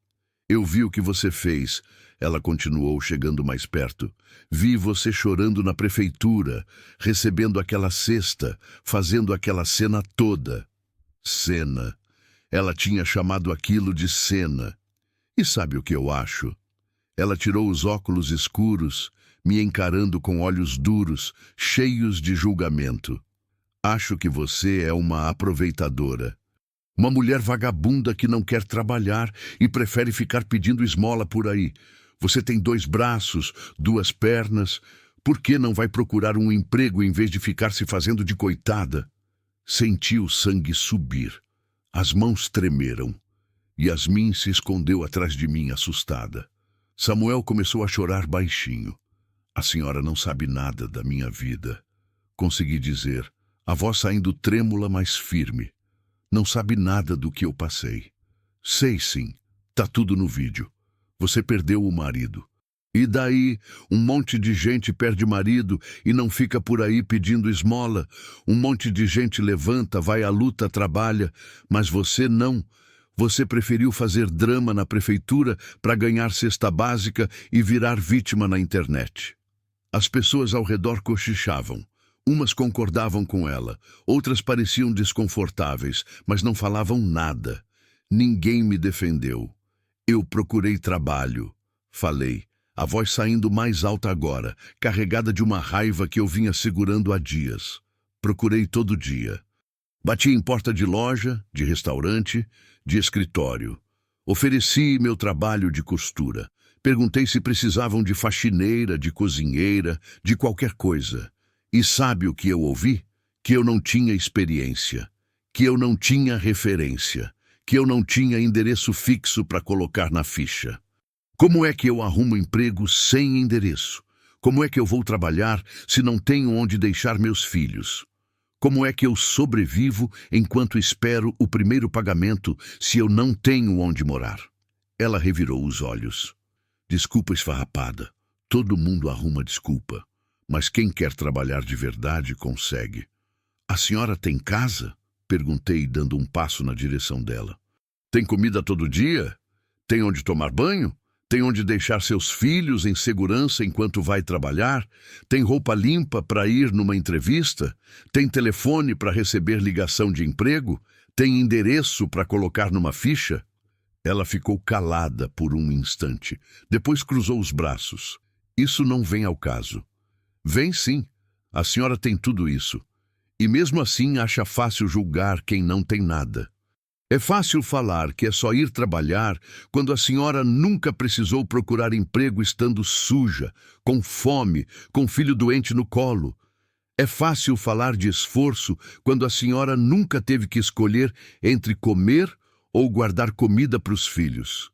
Eu vi o que você fez. Ela continuou, chegando mais perto. Vi você chorando na prefeitura, recebendo aquela cesta, fazendo aquela cena toda. Cena. Ela tinha chamado aquilo de cena. E sabe o que eu acho? Ela tirou os óculos escuros, me encarando com olhos duros, cheios de julgamento. Acho que você é uma aproveitadora. Uma mulher vagabunda que não quer trabalhar e prefere ficar pedindo esmola por aí. Você tem 2 braços, 2 pernas. Por que não vai procurar um emprego em vez de ficar se fazendo de coitada? Senti o sangue subir. As mãos tremeram. Yasmin se escondeu atrás de mim, assustada. Samuel começou a chorar baixinho. A senhora não sabe nada da minha vida. consegui dizer, a voz saindo trêmula, mas firme. Não sabe nada do que eu passei. Sei sim, tá tudo no vídeo. Você perdeu o marido. E daí, um monte de gente perde marido e não fica por aí pedindo esmola. Um monte de gente levanta, vai à luta, trabalha, mas você não. Você preferiu fazer drama na prefeitura para ganhar cesta básica e virar vítima na internet. As pessoas ao redor cochichavam. Umas concordavam com ela, outras pareciam desconfortáveis, mas não falavam nada. Ninguém me defendeu. Eu procurei trabalho. Falei, a voz saindo mais alta agora, carregada de uma raiva que eu vinha segurando há dias. Procurei todo dia. Bati em porta de loja, de restaurante, de escritório. Ofereci meu trabalho de costura. Perguntei se precisavam de faxineira, de cozinheira, de qualquer coisa. E sabe o que eu ouvi? Que eu não tinha experiência, que eu não tinha referência, que eu não tinha endereço fixo para colocar na ficha. Como é que eu arrumo emprego sem endereço? Como é que eu vou trabalhar se não tenho onde deixar meus filhos? Como é que eu sobrevivo enquanto espero o primeiro pagamento se eu não tenho onde morar? Ela revirou os olhos. Desculpa esfarrapada. Todo mundo arruma desculpa. Mas quem quer trabalhar de verdade consegue. A senhora tem casa? Perguntei, dando um passo na direção dela. Tem comida todo dia? Tem onde tomar banho? Tem onde deixar seus filhos em segurança enquanto vai trabalhar? Tem roupa limpa para ir numa entrevista? Tem telefone para receber ligação de emprego? Tem endereço para colocar numa ficha? Ela ficou calada por um instante. Depois cruzou os braços. Isso não vem ao caso. Vem sim. A senhora tem tudo isso. E mesmo assim acha fácil julgar quem não tem nada. É fácil falar que é só ir trabalhar quando a senhora nunca precisou procurar emprego estando suja, com fome, com filho doente no colo. É fácil falar de esforço quando a senhora nunca teve que escolher entre comer ou guardar comida para os filhos.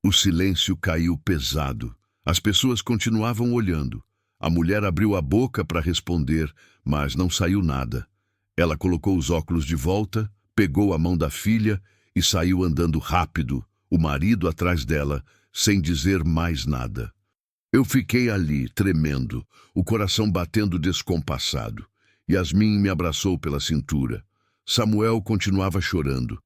O silêncio caiu pesado. As pessoas continuavam olhando. A mulher abriu a boca para responder, mas não saiu nada. Ela colocou os óculos de volta, pegou a mão da filha e saiu andando rápido, o marido atrás dela, sem dizer mais nada. Eu fiquei ali, tremendo, o coração batendo descompassado. Yasmin me abraçou pela cintura. Samuel continuava chorando.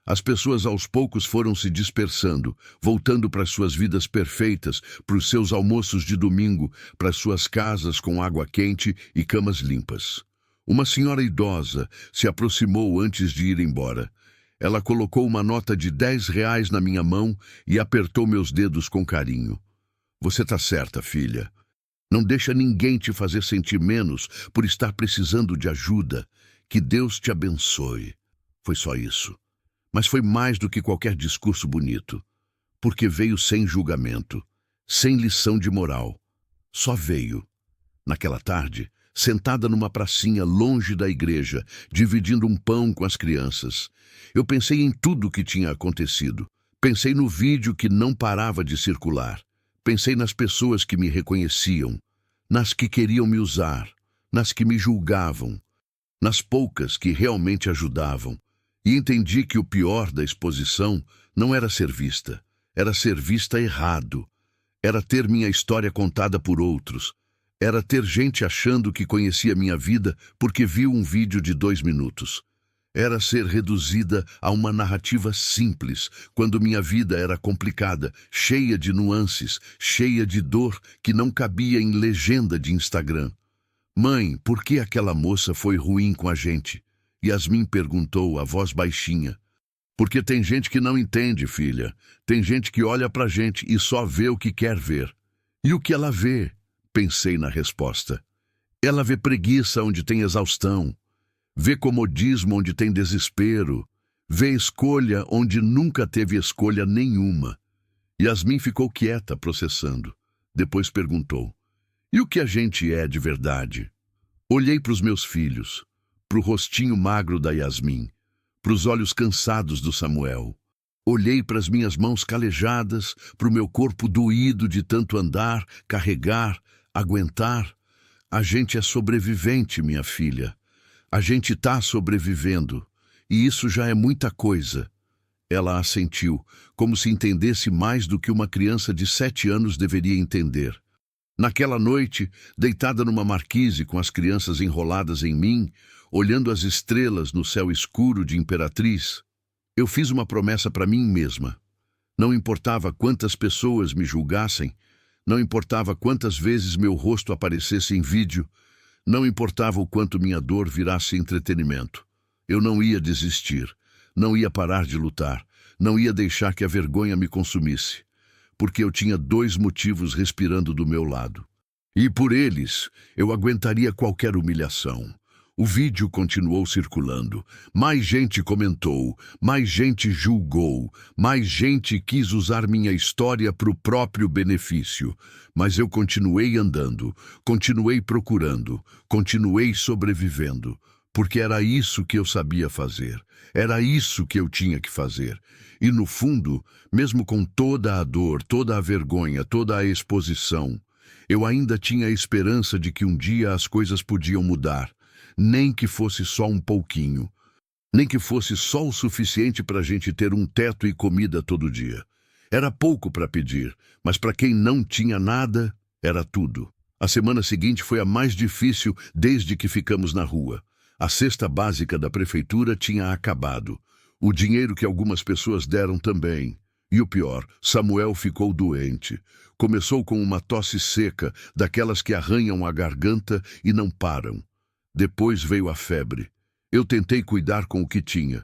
As pessoas aos poucos foram se dispersando, voltando para suas vidas perfeitas, para os seus almoços de domingo, para suas casas com água quente e camas limpas. Uma senhora idosa se aproximou antes de ir embora. Ela colocou uma nota de R$ 10 na minha mão e apertou meus dedos com carinho. Você está certa, filha. Não deixa ninguém te fazer sentir menos por estar precisando de ajuda. Que Deus te abençoe. Foi só isso. Mas foi mais do que qualquer discurso bonito, porque veio sem julgamento, sem lição de moral. Só veio. Naquela tarde, sentada numa pracinha longe da igreja, dividindo um pão com as crianças, eu pensei em tudo o que tinha acontecido. Pensei no vídeo que não parava de circular. Pensei nas pessoas que me reconheciam, nas que queriam me usar, nas que me julgavam, nas poucas que realmente ajudavam. E entendi que o pior da exposição não era ser vista, era ser vista errado. Era ter minha história contada por outros. Era ter gente achando que conhecia minha vida porque viu um vídeo de 2 minutos. Era ser reduzida a uma narrativa simples, quando minha vida era complicada, cheia de nuances, cheia de dor que não cabia em legenda de Instagram. Mãe, por que aquela moça foi ruim com a gente? Yasmin perguntou, a voz baixinha. Porque tem gente que não entende, filha. Tem gente que olha pra gente e só vê o que quer ver. E o que ela vê? Pensei na resposta. Ela vê preguiça onde tem exaustão. Vê comodismo onde tem desespero. Vê escolha onde nunca teve escolha nenhuma. Yasmin ficou quieta, processando. Depois perguntou. E o que a gente é de verdade? Olhei para os meus filhos. Para o rostinho magro da Yasmin, para os olhos cansados do Samuel. Olhei para as minhas mãos calejadas, para o meu corpo doído de tanto andar, carregar, aguentar. A gente é sobrevivente, minha filha. A gente está sobrevivendo. E isso já é muita coisa. Ela assentiu, como se entendesse mais do que uma criança de 7 anos deveria entender. Naquela noite, deitada numa marquise com as crianças enroladas em mim, olhando as estrelas no céu escuro de Imperatriz, eu fiz uma promessa para mim mesma. Não importava quantas pessoas me julgassem, não importava quantas vezes meu rosto aparecesse em vídeo, não importava o quanto minha dor virasse entretenimento. Eu não ia desistir, não ia parar de lutar, não ia deixar que a vergonha me consumisse, porque eu tinha 2 motivos respirando do meu lado. E por eles, eu aguentaria qualquer humilhação. O vídeo continuou circulando. Mais gente comentou, mais gente julgou, mais gente quis usar minha história para o próprio benefício. Mas eu continuei andando, continuei procurando, continuei sobrevivendo, porque era isso que eu sabia fazer. Era isso que eu tinha que fazer. E no fundo, mesmo com toda a dor, toda a vergonha, toda a exposição, eu ainda tinha a esperança de que um dia as coisas podiam mudar. Nem que fosse só um pouquinho. Nem que fosse só o suficiente para a gente ter um teto e comida todo dia. Era pouco para pedir, mas para quem não tinha nada, era tudo. A semana seguinte foi a mais difícil desde que ficamos na rua. A cesta básica da prefeitura tinha acabado. O dinheiro que algumas pessoas deram também. E o pior, Samuel ficou doente. Começou com uma tosse seca, daquelas que arranham a garganta e não param. Depois veio a febre. Eu tentei cuidar com o que tinha.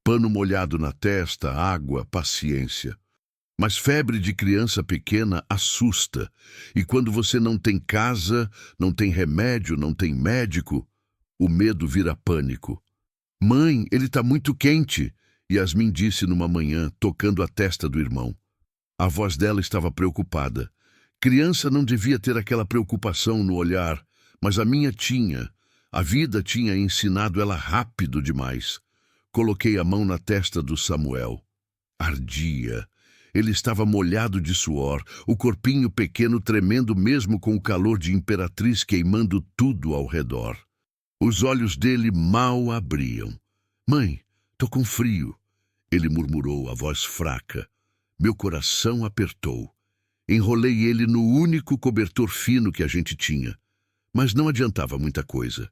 Pano molhado na testa, água, paciência. Mas febre de criança pequena assusta. E quando você não tem casa, não tem remédio, não tem médico, o medo vira pânico. Mãe, ele está muito quente, Yasmin disse numa manhã, tocando a testa do irmão. A voz dela estava preocupada. Criança não devia ter aquela preocupação no olhar, mas a minha tinha. A vida tinha ensinado ela rápido demais. Coloquei a mão na testa do Samuel. Ardia. Ele estava molhado de suor, o corpinho pequeno tremendo mesmo com o calor de Imperatriz queimando tudo ao redor. Os olhos dele mal abriam. Mãe, tô com frio, ele murmurou, a voz fraca. Meu coração apertou. Enrolei ele no único cobertor fino que a gente tinha. Mas não adiantava muita coisa.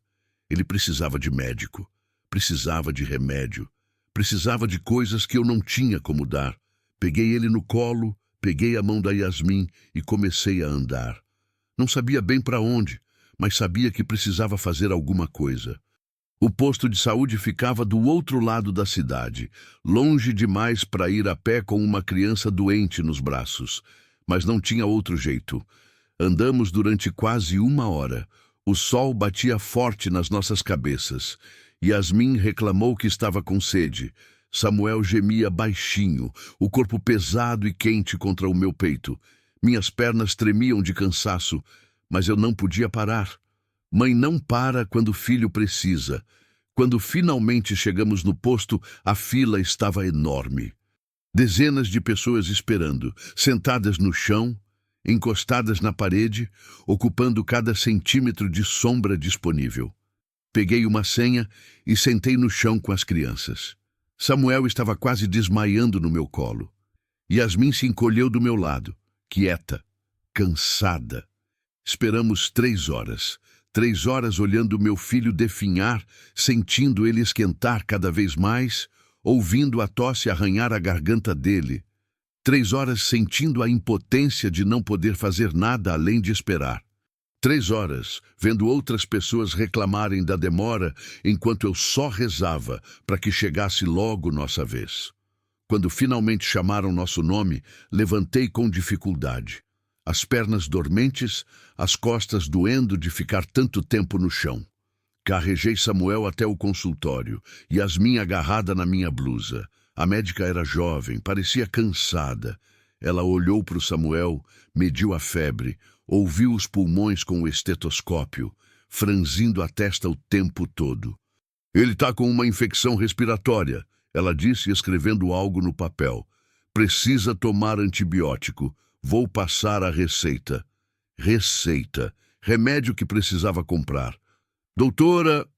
Ele precisava de médico, precisava de remédio, precisava de coisas que eu não tinha como dar. Peguei ele no colo, peguei a mão da Yasmin e comecei a andar. Não sabia bem para onde, mas sabia que precisava fazer alguma coisa. O posto de saúde ficava do outro lado da cidade, longe demais para ir a pé com uma criança doente nos braços. Mas não tinha outro jeito. Andamos durante quase 1 hora. O sol batia forte nas nossas cabeças. Yasmin reclamou que estava com sede. Samuel gemia baixinho, o corpo pesado e quente contra o meu peito. Minhas pernas tremiam de cansaço, mas eu não podia parar. Mãe não para quando o filho precisa. Quando finalmente chegamos no posto, a fila estava enorme. Dezenas de pessoas esperando, sentadas no chão, encostadas na parede, ocupando cada centímetro de sombra disponível. Peguei uma senha e sentei no chão com as crianças. Samuel estava quase desmaiando no meu colo. Yasmin se encolheu do meu lado, quieta, cansada. Esperamos 3 horas. 3 horas olhando meu filho definhar, sentindo ele esquentar cada vez mais, ouvindo a tosse arranhar a garganta dele. 3 horas sentindo a impotência de não poder fazer nada além de esperar. 3 horas vendo outras pessoas reclamarem da demora enquanto eu só rezava para que chegasse logo nossa vez. Quando finalmente chamaram nosso nome, levantei com dificuldade. As pernas dormentes, as costas doendo de ficar tanto tempo no chão. Carregei Samuel até o consultório, Yasmin agarrada na minha blusa. A médica era jovem, parecia cansada. Ela olhou para o Samuel, mediu a febre, ouviu os pulmões com o estetoscópio, franzindo a testa o tempo todo. Ele está com uma infecção respiratória, ela disse escrevendo algo no papel. Precisa tomar antibiótico. Vou passar a receita. Receita. remédio que precisava comprar. Doutora,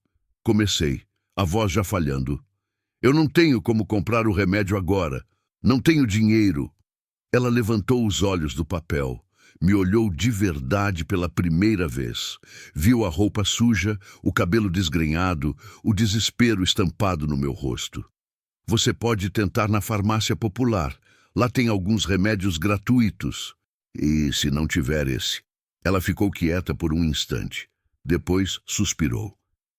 comecei, a voz já falhando. Eu não tenho como comprar o remédio agora. Não tenho dinheiro. Ela levantou os olhos do papel. Me olhou de verdade pela primeira vez. Viu a roupa suja, o cabelo desgrenhado, o desespero estampado no meu rosto. Você pode tentar na farmácia popular. Lá tem alguns remédios gratuitos. E se não tiver esse? Ela ficou quieta por um instante. Depois suspirou.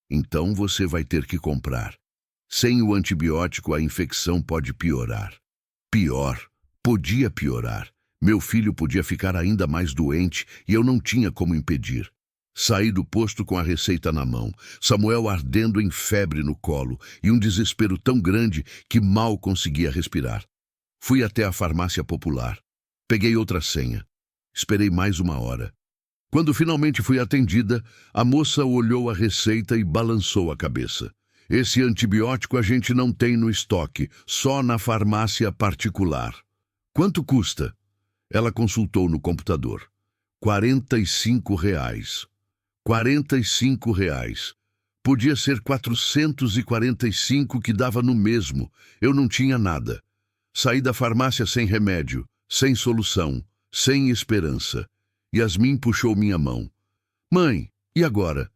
Então você vai ter que comprar. Sem o antibiótico, a infecção pode piorar. Pior. Podia piorar. Meu filho podia ficar ainda mais doente e eu não tinha como impedir. Saí do posto com a receita na mão, Samuel ardendo em febre no colo e um desespero tão grande que mal conseguia respirar. Fui até a farmácia popular. Peguei outra senha. Esperei mais uma hora. Quando finalmente fui atendida, a moça olhou a receita e balançou a cabeça. Esse antibiótico a gente não tem no estoque, só na farmácia particular. Quanto custa? Ela consultou no computador. R$ 45. R$ 45. Podia ser 445 que dava no mesmo. Eu não tinha nada. Saí da farmácia sem remédio, sem solução, sem esperança. Yasmin puxou minha mão. Mãe, e agora?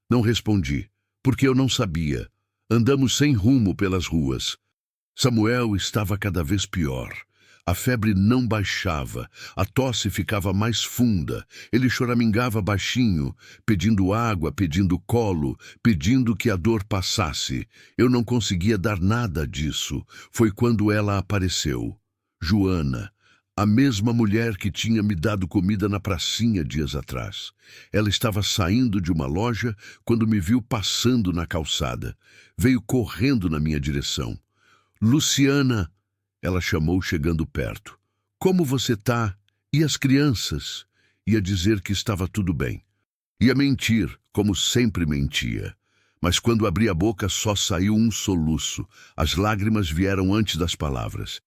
Não respondi, porque eu não sabia. Andamos sem rumo pelas ruas. Samuel estava cada vez pior. A febre não baixava, a tosse ficava mais funda. Ele choramingava baixinho, pedindo água, pedindo colo, pedindo que a dor passasse. Eu não conseguia dar nada disso. Foi quando ela apareceu. Joana, a mesma mulher que tinha me dado comida na pracinha dias atrás. Ela estava saindo de uma loja quando me viu passando na calçada. Veio correndo na minha direção. Luciana, ela chamou chegando perto. Como você tá? E as crianças? Ia dizer que estava tudo bem. Ia mentir, como sempre mentia. Mas quando abri a boca só saiu um soluço. As lágrimas vieram antes das palavras.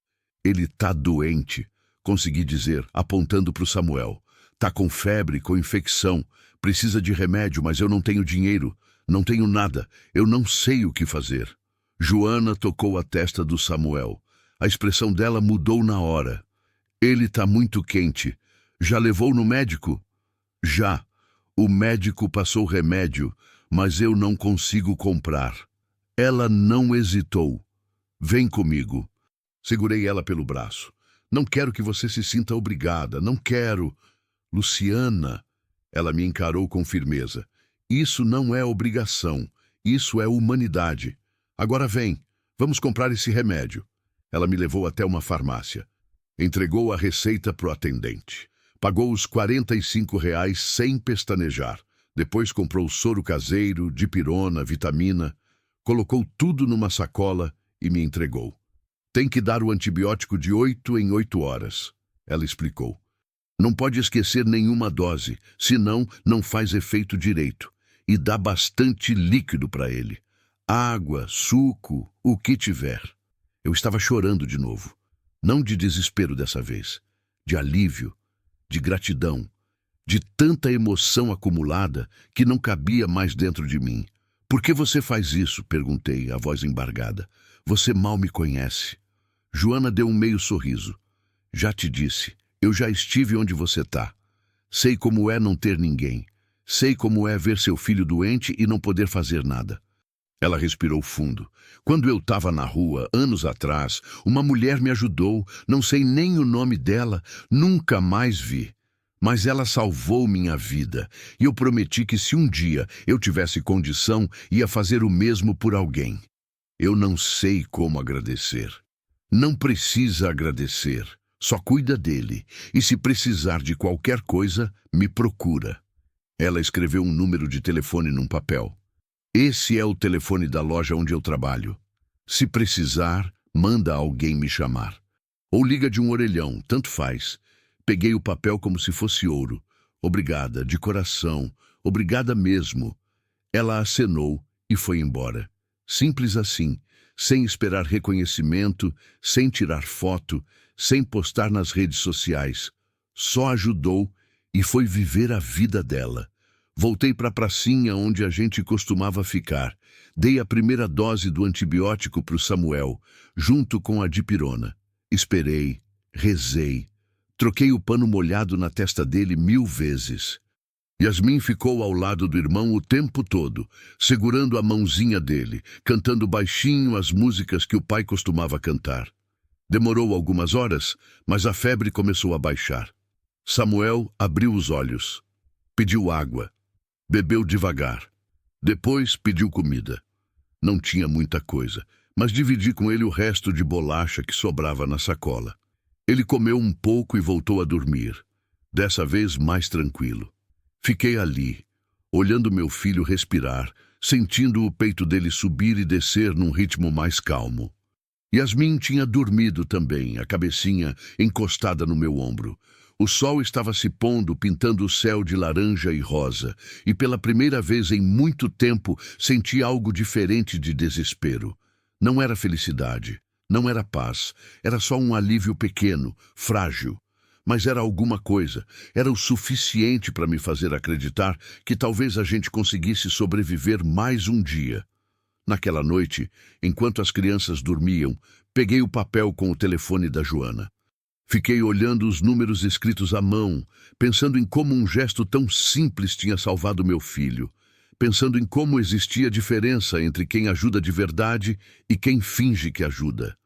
Ele tá doente, consegui dizer, apontando para o Samuel. Tá com febre, com infecção. Precisa de remédio, mas eu não tenho dinheiro. Não tenho nada. Eu não sei o que fazer. Joana tocou a testa do Samuel. A expressão dela mudou na hora. Ele tá muito quente. Já levou no médico? Já. O médico passou remédio, mas eu não consigo comprar. Ela não hesitou. Vem comigo. Segurei ela pelo braço. Não quero que você se sinta obrigada. Não quero. Luciana. Ela me encarou com firmeza. Isso não é obrigação. Isso é humanidade. Agora vem. Vamos comprar esse remédio. Ela me levou até uma farmácia. Entregou a receita para o atendente. Pagou os R$ 45 sem pestanejar. Depois comprou soro caseiro, dipirona, vitamina. Colocou tudo numa sacola e me entregou. Tem que dar o antibiótico de 8 em 8 horas. Ela explicou. Não pode esquecer nenhuma dose, senão não faz efeito direito. E dá bastante líquido para ele. Água, suco, o que tiver. Eu estava chorando de novo. Não de desespero dessa vez. De alívio, de gratidão, de tanta emoção acumulada que não cabia mais dentro de mim. Por que você faz isso? Perguntei, a voz embargada. Você mal me conhece. Joana deu um meio sorriso. Já te disse, eu já estive onde você está. Sei como é não ter ninguém. Sei como é ver seu filho doente e não poder fazer nada. Ela respirou fundo. Quando eu estava na rua, anos atrás, uma mulher me ajudou, não sei nem o nome dela, nunca mais vi. Mas ela salvou minha vida, e eu prometi que se um dia eu tivesse condição, ia fazer o mesmo por alguém. Eu não sei como agradecer. Não precisa agradecer, só cuida dele, e se precisar de qualquer coisa, me procura. Ela escreveu um número de telefone num papel. Esse é o telefone da loja onde eu trabalho. Se precisar, manda alguém me chamar. Ou liga de um orelhão, tanto faz. Peguei o papel como se fosse ouro. Obrigada, de coração. Obrigada mesmo. Ela acenou e foi embora. Simples assim, sem esperar reconhecimento, sem tirar foto, sem postar nas redes sociais. Só ajudou e foi viver a vida dela. Voltei para a pracinha onde a gente costumava ficar. Dei a primeira dose do antibiótico para o Samuel, junto com a dipirona. Esperei, rezei. Troquei o pano molhado na testa dele 1000 vezes. Yasmin ficou ao lado do irmão o tempo todo, segurando a mãozinha dele, cantando baixinho as músicas que o pai costumava cantar. Demorou algumas horas, mas a febre começou a baixar. Samuel abriu os olhos. Pediu água. Bebeu devagar. Depois pediu comida. Não tinha muita coisa, mas dividi com ele o resto de bolacha que sobrava na sacola. Ele comeu um pouco e voltou a dormir, dessa vez mais tranquilo. Fiquei ali, olhando meu filho respirar, sentindo o peito dele subir e descer num ritmo mais calmo. Yasmin tinha dormido também, a cabecinha encostada no meu ombro. O sol estava se pondo, pintando o céu de laranja e rosa, e pela primeira vez em muito tempo senti algo diferente de desespero. Não era felicidade, não era paz, era só um alívio pequeno, frágil. Mas era alguma coisa, era o suficiente para me fazer acreditar que talvez a gente conseguisse sobreviver mais um dia. Naquela noite, enquanto as crianças dormiam, peguei o papel com o telefone da Joana. Fiquei olhando os números escritos à mão, pensando em como um gesto tão simples tinha salvado meu filho, pensando em como existia diferença entre quem ajuda de verdade e quem finge que ajuda.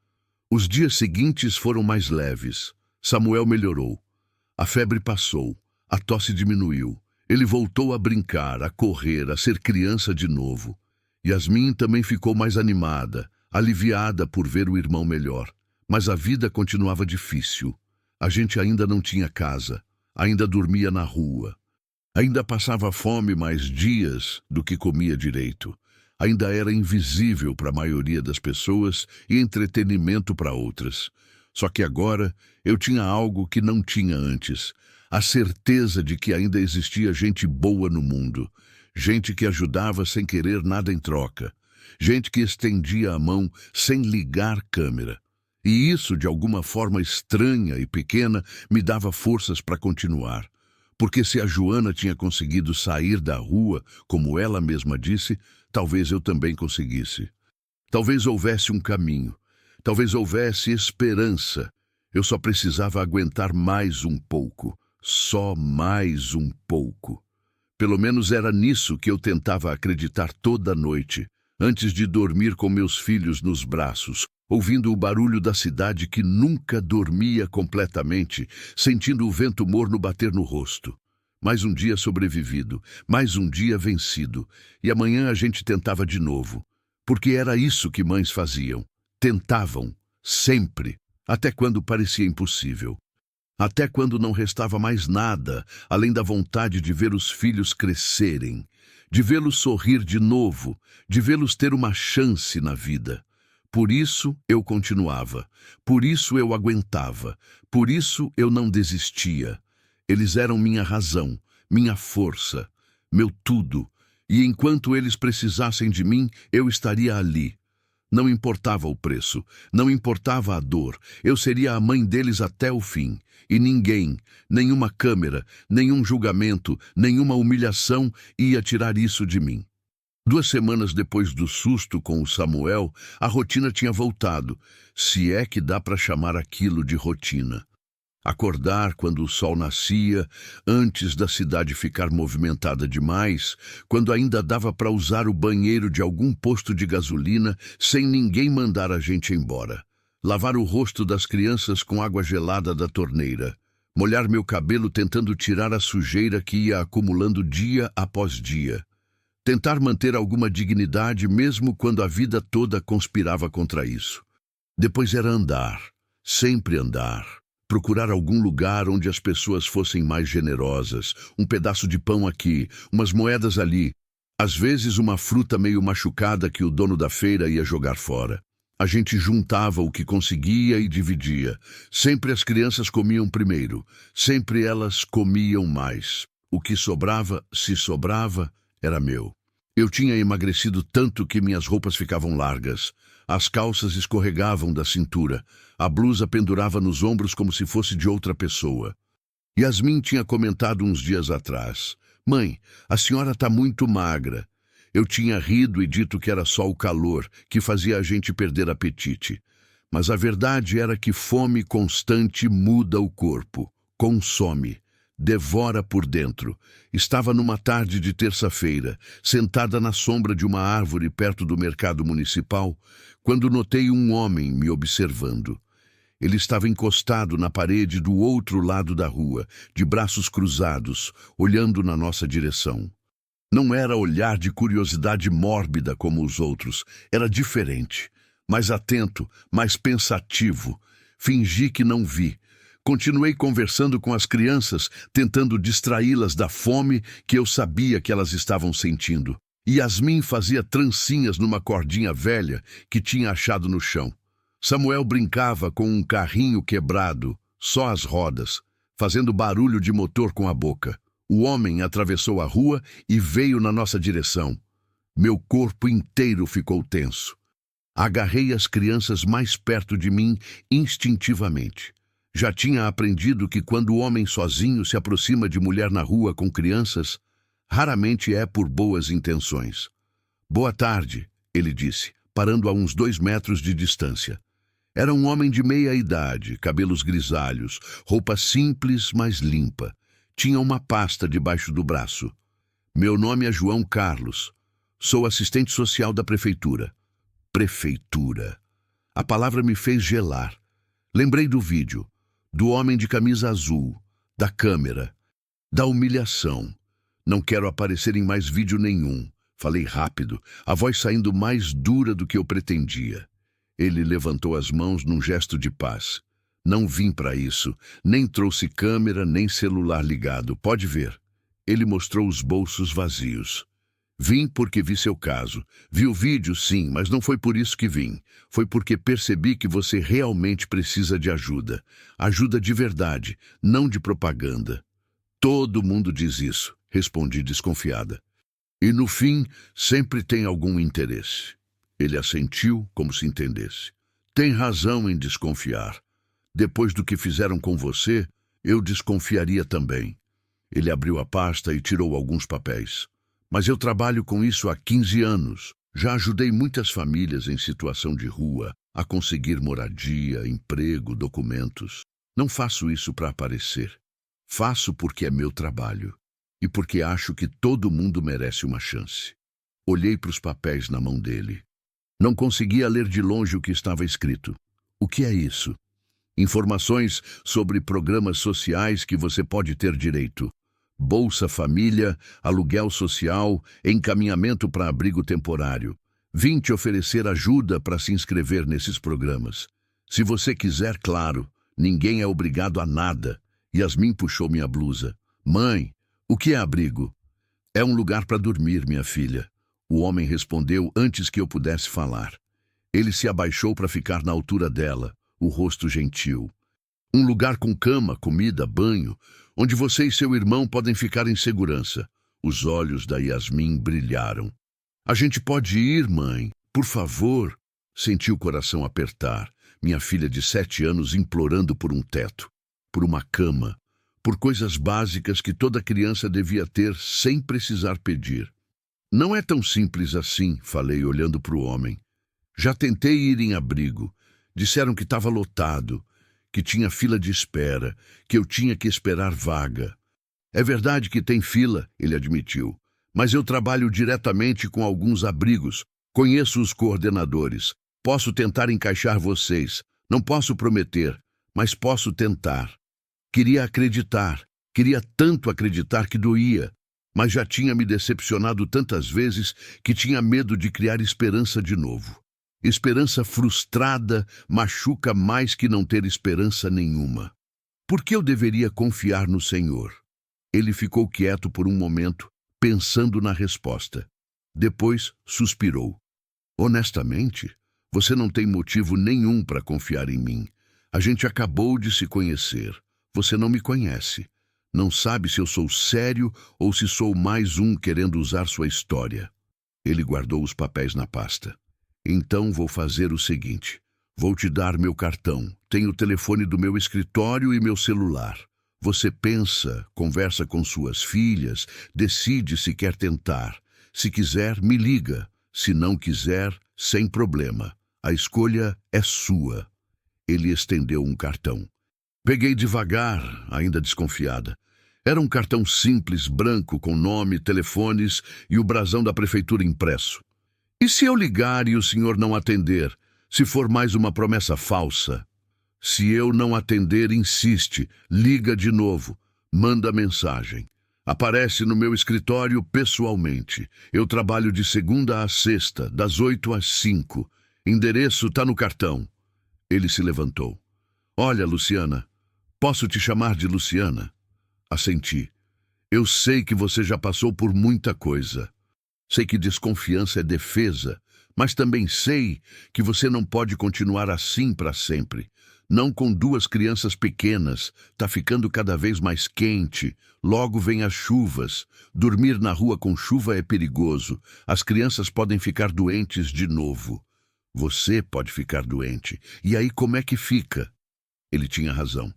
Os dias seguintes foram mais leves. Samuel melhorou. A febre passou. A tosse diminuiu. Ele voltou a brincar, a correr, a ser criança de novo. Yasmin também ficou mais animada, aliviada por ver o irmão melhor. Mas a vida continuava difícil. A gente ainda não tinha casa, ainda dormia na rua. Ainda passava fome mais dias do que comia direito. Ainda era invisível para a maioria das pessoas e entretenimento para outras. Só que agora eu tinha algo que não tinha antes. A certeza de que ainda existia gente boa no mundo. Gente que ajudava sem querer nada em troca. Gente que estendia a mão sem ligar câmera. E isso, de alguma forma estranha e pequena, me dava forças para continuar. Porque se a Joana tinha conseguido sair da rua, como ela mesma disse, talvez eu também conseguisse. Talvez houvesse um caminho. Talvez houvesse esperança. Eu só precisava aguentar mais um pouco. Só mais um pouco. Pelo menos era nisso que eu tentava acreditar toda noite, antes de dormir com meus filhos nos braços, ouvindo o barulho da cidade que nunca dormia completamente, sentindo o vento morno bater no rosto. Mais um dia sobrevivido, mais um dia vencido, e amanhã a gente tentava de novo, porque era isso que mães faziam. Tentavam, sempre, até quando parecia impossível. Até quando não restava mais nada, além da vontade de ver os filhos crescerem, de vê-los sorrir de novo, de vê-los ter uma chance na vida. Por isso eu continuava, por isso eu aguentava, por isso eu não desistia. Eles eram minha razão, minha força, meu tudo, e enquanto eles precisassem de mim, eu estaria ali. Não importava o preço, não importava a dor, eu seria a mãe deles até o fim. E ninguém, nenhuma câmera, nenhum julgamento, nenhuma humilhação ia tirar isso de mim. 2 semanas depois do susto com o Samuel, a rotina tinha voltado, se é que dá para chamar aquilo de rotina. Acordar quando o sol nascia, antes da cidade ficar movimentada demais, quando ainda dava para usar o banheiro de algum posto de gasolina sem ninguém mandar a gente embora. Lavar o rosto das crianças com água gelada da torneira. Molhar meu cabelo tentando tirar a sujeira que ia acumulando dia após dia. Tentar manter alguma dignidade mesmo quando a vida toda conspirava contra isso. Depois era andar, sempre andar. Procurar algum lugar onde as pessoas fossem mais generosas, um pedaço de pão aqui, umas moedas ali, às vezes uma fruta meio machucada que o dono da feira ia jogar fora. A gente juntava o que conseguia e dividia. Sempre as crianças comiam primeiro, sempre elas comiam mais. O que sobrava, se sobrava, era meu. Eu tinha emagrecido tanto que minhas roupas ficavam largas. As calças escorregavam da cintura. A blusa pendurava nos ombros como se fosse de outra pessoa. Yasmin tinha comentado uns dias atrás. Mãe, a senhora está muito magra. Eu tinha rido e dito que era só o calor que fazia a gente perder apetite. Mas a verdade era que fome constante muda o corpo, consome, devora por dentro. Estava numa tarde de terça-feira, sentada na sombra de uma árvore perto do mercado municipal, quando notei um homem me observando. Ele estava encostado na parede do outro lado da rua, de braços cruzados, olhando na nossa direção. Não era olhar de curiosidade mórbida como os outros, era diferente, mais atento, mais pensativo. Fingi que não vi. Continuei conversando com as crianças, tentando distraí-las da fome que eu sabia que elas estavam sentindo. Yasmin fazia trancinhas numa cordinha velha que tinha achado no chão. Samuel brincava com um carrinho quebrado, só as rodas, fazendo barulho de motor com a boca. O homem atravessou a rua e veio na nossa direção. Meu corpo inteiro ficou tenso. Agarrei as crianças mais perto de mim instintivamente. Já tinha aprendido que quando o homem sozinho se aproxima de mulher na rua com crianças, raramente é por boas intenções. Boa tarde, ele disse, parando a uns 2 metros de distância. Era um homem de meia idade, cabelos grisalhos, roupa simples, mas limpa. Tinha uma pasta debaixo do braço. Meu nome é João Carlos. Sou assistente social da prefeitura. Prefeitura. A palavra me fez gelar. Lembrei do vídeo, do homem de camisa azul, da câmera, da humilhação. Não quero aparecer em mais vídeo nenhum. Falei rápido, a voz saindo mais dura do que eu pretendia. Ele levantou as mãos num gesto de paz. Não vim para isso, nem trouxe câmera, nem celular ligado. Pode ver. Ele mostrou os bolsos vazios. Vim porque vi seu caso. Vi o vídeo, sim, mas não foi por isso que vim. Foi porque percebi que você realmente precisa de ajuda. Ajuda de verdade, não de propaganda. Todo mundo diz isso, respondi desconfiada. E no fim, sempre tem algum interesse. Ele assentiu, como se entendesse. Tem razão em desconfiar. Depois do que fizeram com você, eu desconfiaria também. Ele abriu a pasta e tirou alguns papéis. Mas eu trabalho com isso há 15 anos. Já ajudei muitas famílias em situação de rua a conseguir moradia, emprego, documentos. Não faço isso para aparecer. Faço porque é meu trabalho e porque acho que todo mundo merece uma chance. Olhei para os papéis na mão dele. Não conseguia ler de longe o que estava escrito. O que é isso? Informações sobre programas sociais que você pode ter direito. Bolsa Família, aluguel social, encaminhamento para abrigo temporário. Vim te oferecer ajuda para se inscrever nesses programas. Se você quiser, claro, ninguém é obrigado a nada. Yasmin puxou minha blusa. Mãe, o que é abrigo? É um lugar para dormir, minha filha. O homem respondeu antes que eu pudesse falar. Ele se abaixou para ficar na altura dela, o rosto gentil. Um lugar com cama, comida, banho, onde você e seu irmão podem ficar em segurança. Os olhos da Yasmin brilharam. A gente pode ir, mãe? Por favor. Senti o coração apertar. Minha filha de 7 anos implorando por um teto, por uma cama, por coisas básicas que toda criança devia ter sem precisar pedir. Não é tão simples assim, falei olhando para o homem. Já tentei ir em abrigo. Disseram que estava lotado, que tinha fila de espera, que eu tinha que esperar vaga. É verdade que tem fila, ele admitiu, mas eu trabalho diretamente com alguns abrigos, conheço os coordenadores, posso tentar encaixar vocês, não posso prometer, mas posso tentar. Queria acreditar, queria tanto acreditar que doía, mas já tinha me decepcionado tantas vezes que tinha medo de criar esperança de novo. Esperança frustrada machuca mais que não ter esperança nenhuma. Por que eu deveria confiar no Senhor? Ele ficou quieto por um momento, pensando na resposta. Depois suspirou. Honestamente, você não tem motivo nenhum para confiar em mim. A gente acabou de se conhecer. Você não me conhece. Não sabe se eu sou sério ou se sou mais um querendo usar sua história. Ele guardou os papéis na pasta. Então vou fazer o seguinte. Vou te dar meu cartão. Tenho o telefone do meu escritório e meu celular. Você pensa, conversa com suas filhas, decide se quer tentar. Se quiser, me liga. Se não quiser, sem problema. A escolha é sua. Ele estendeu um cartão. Peguei devagar, ainda desconfiada. Era um cartão simples, branco, com nome, telefones e o brasão da prefeitura impresso. E se eu ligar e o senhor não atender? Se for mais uma promessa falsa? Se eu não atender, insiste, liga de novo, manda mensagem. Aparece no meu escritório pessoalmente. Eu trabalho de segunda a sexta, das 8 às 5. Endereço tá no cartão. Ele se levantou. Olha, Luciana, posso te chamar de Luciana? Assenti. Eu sei que você já passou por muita coisa. Sei que desconfiança é defesa, mas também sei que você não pode continuar assim para sempre. Não com 2 crianças pequenas, tá ficando cada vez mais quente, logo vem as chuvas. Dormir na rua com chuva é perigoso, as crianças podem ficar doentes de novo. Você pode ficar doente, e aí como é que fica? Ele tinha razão.